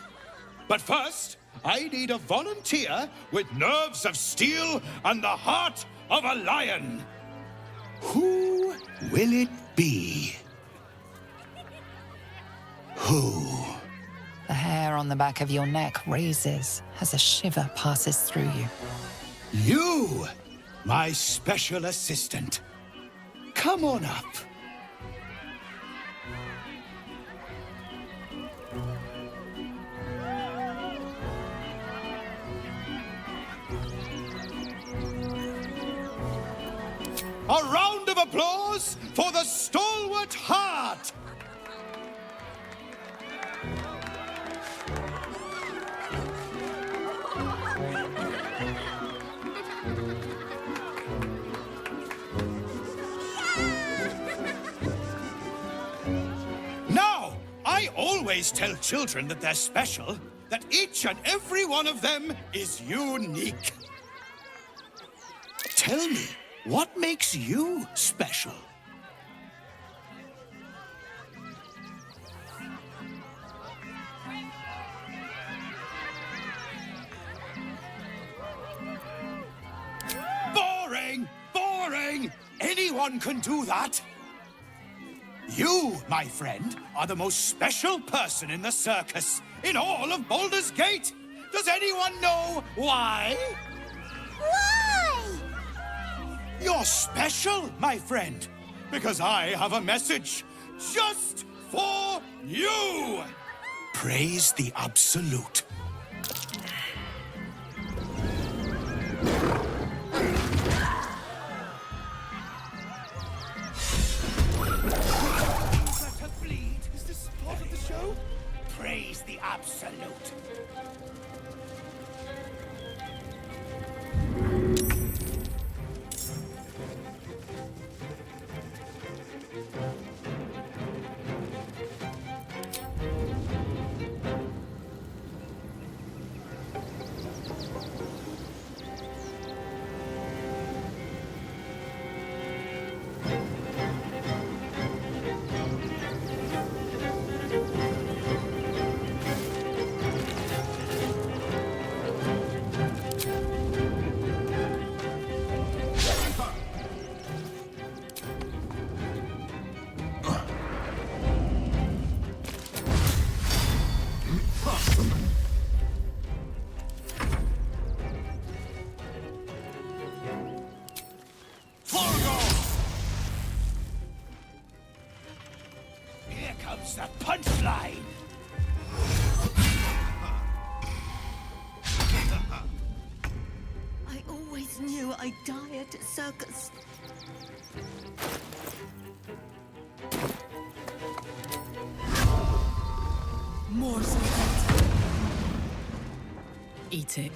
But first, I need a volunteer with nerves of steel and the heart of a lion. Who will it be? Who? The hair on the back of your neck raises as a shiver passes through you. You, my special assistant. Come on up. A round of applause for the stalwart heart! Now, I always tell children that they're special, that each and every one of them is unique. Tell me, what makes you special? Boring! Boring! Anyone can do that. You, my friend, are the most special person in the circus, in all of Baldurs Gate. Does anyone know why? Why? You're special, my friend, because I have a message just for you. Praise the Absolute. Is this part of the show? Praise the Absolute. Here comes the punchline. I always knew I'd die at a circus. More salad. Eat it.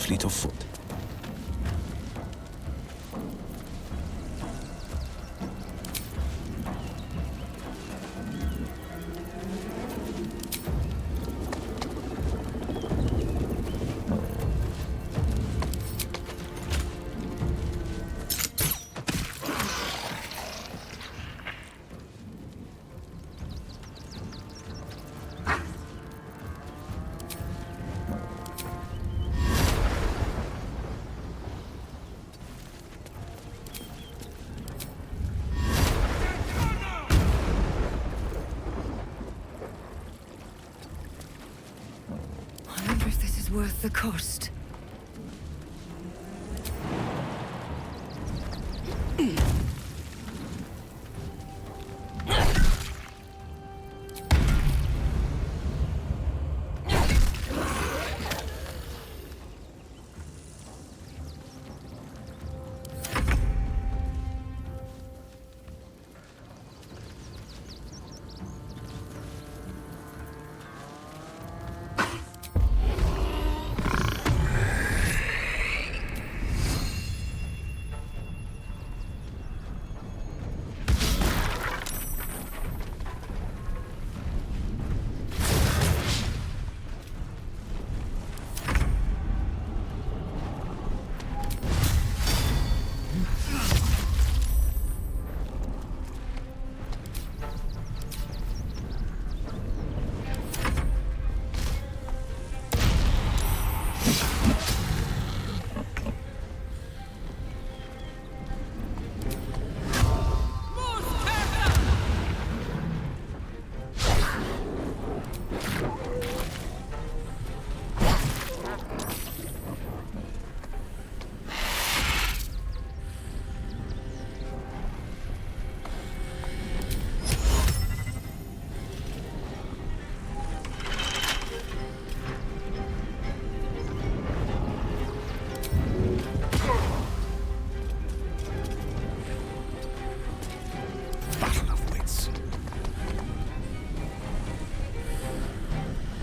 fleet of foot. I wonder if this is worth the cost.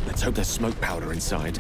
Let's hope there's smoke powder inside.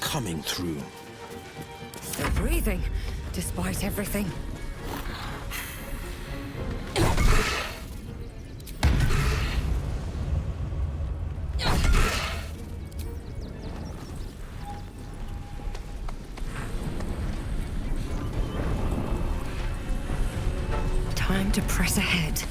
Coming through. Still breathing, despite everything. Time to press ahead.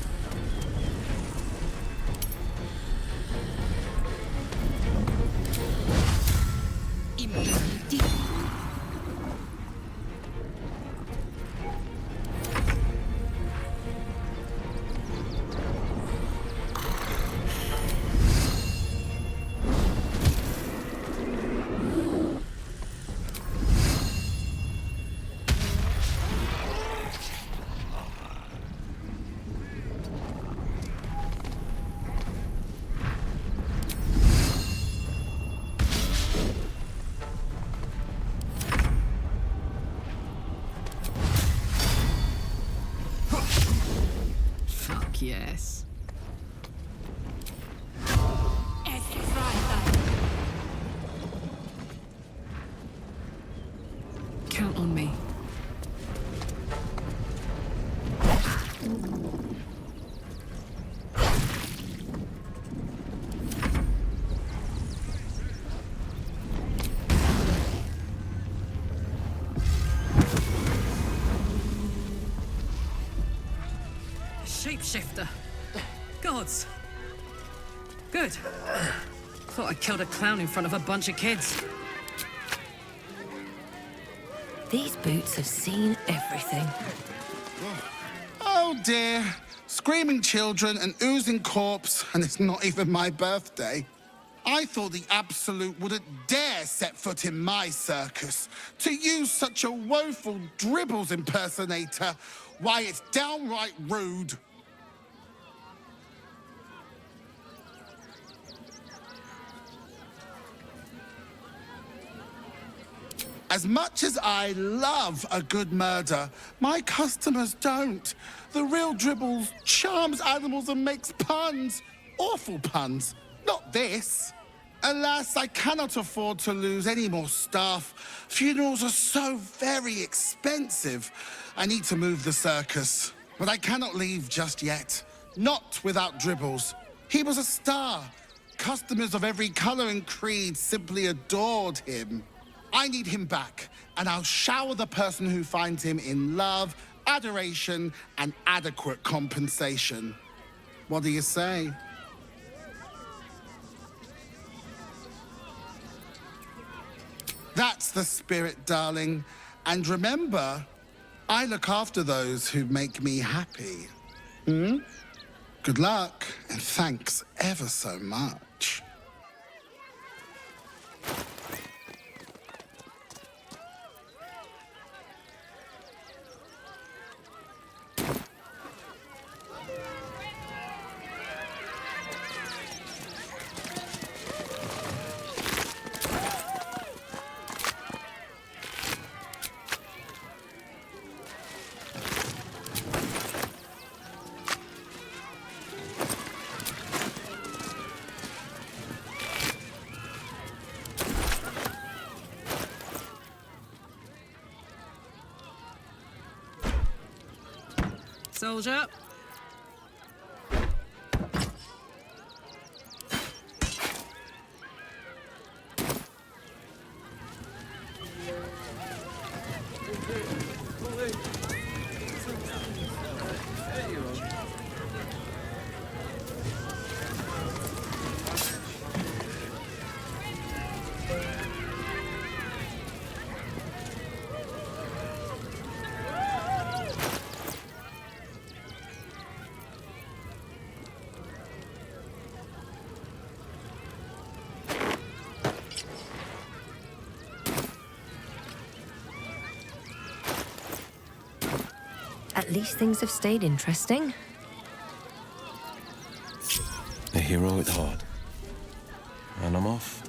Fuck yes. Count on me. Shapeshifter. Gods. Good. Thought I killed a clown in front of a bunch of kids. These boots have seen everything. Oh dear. Screaming children, an oozing corpse, and it's not even my birthday. I thought the Absolute wouldn't dare set foot in my circus. To use such a woeful Dribbles impersonator, why, it's downright rude. As much as I love a good murder, my customers don't. The real Dribbles charms animals and makes puns. Awful puns. Not this. Alas, I cannot afford to lose any more staff. Funerals are so very expensive. I need to move the circus. But I cannot leave just yet. Not without Dribbles. He was a star. Customers of every color and creed simply adored him. I need him back, and I'll shower the person who finds him in love, adoration, and adequate compensation. What do you say? That's the spirit, darling. And remember, I look after those who make me happy. Hmm? Good luck, and thanks ever so much. Soldier. At least things have stayed interesting. A hero at heart. And I'm off.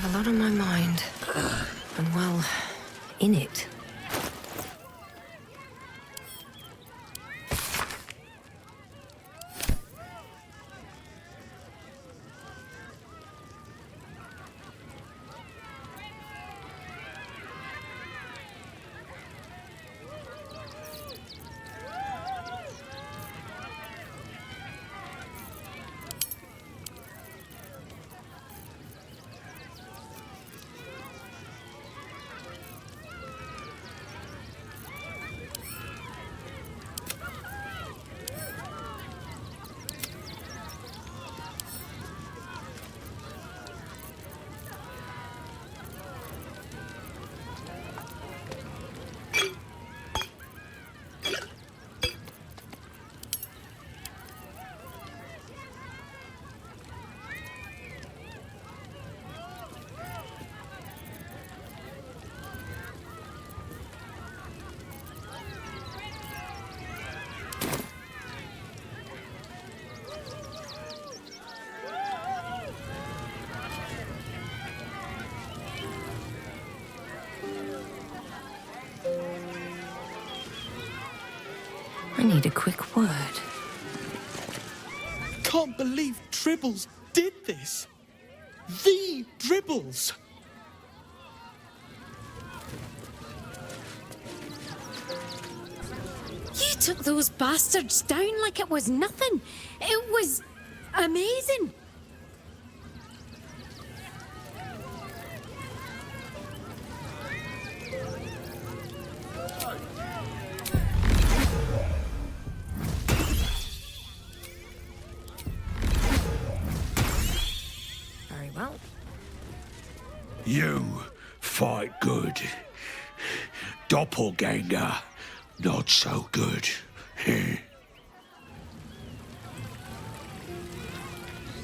have a lot on my mind. And well, in it. I need a quick word. Can't believe Dribbles did this. The Dribbles. You took those bastards down like it was nothing. It was amazing. Very well. You fight good. Doppelganger, not so good.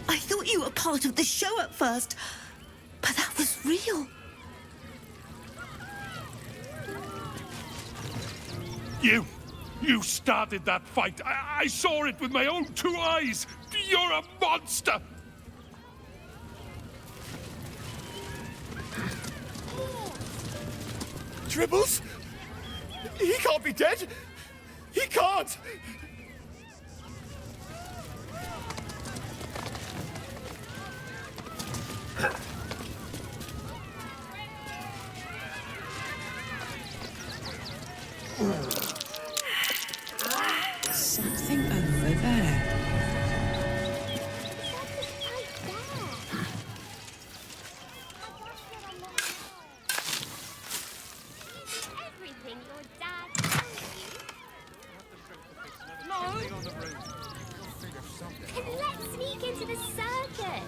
I thought you were part of the show at first, but that was real. You started that fight. I saw it with my own 2 eyes. You're a monster. Dribbles? He can't be dead. He can't. Something over there. Everything your dad tells you. No. Then let's sneak into the circus.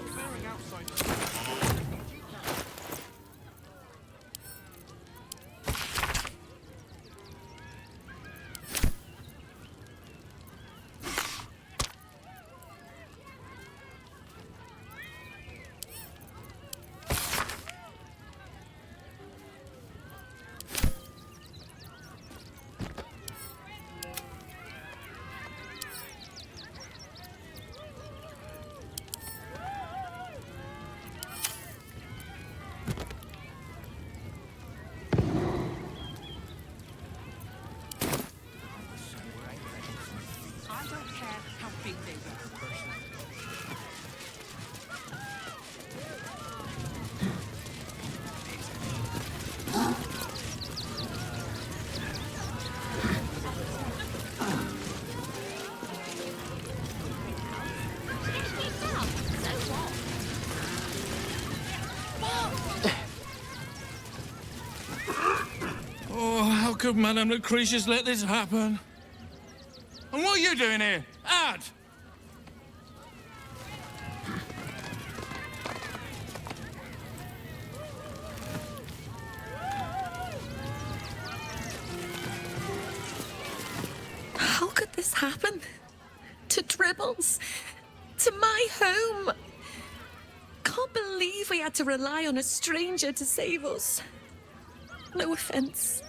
I don't care how big they were. Oh, how could Madame Lucretius let this happen? And what are you doing here? Ad! How could this happen? To Dribbles? To my home? Can't believe we had to rely on a stranger to save us. No offense.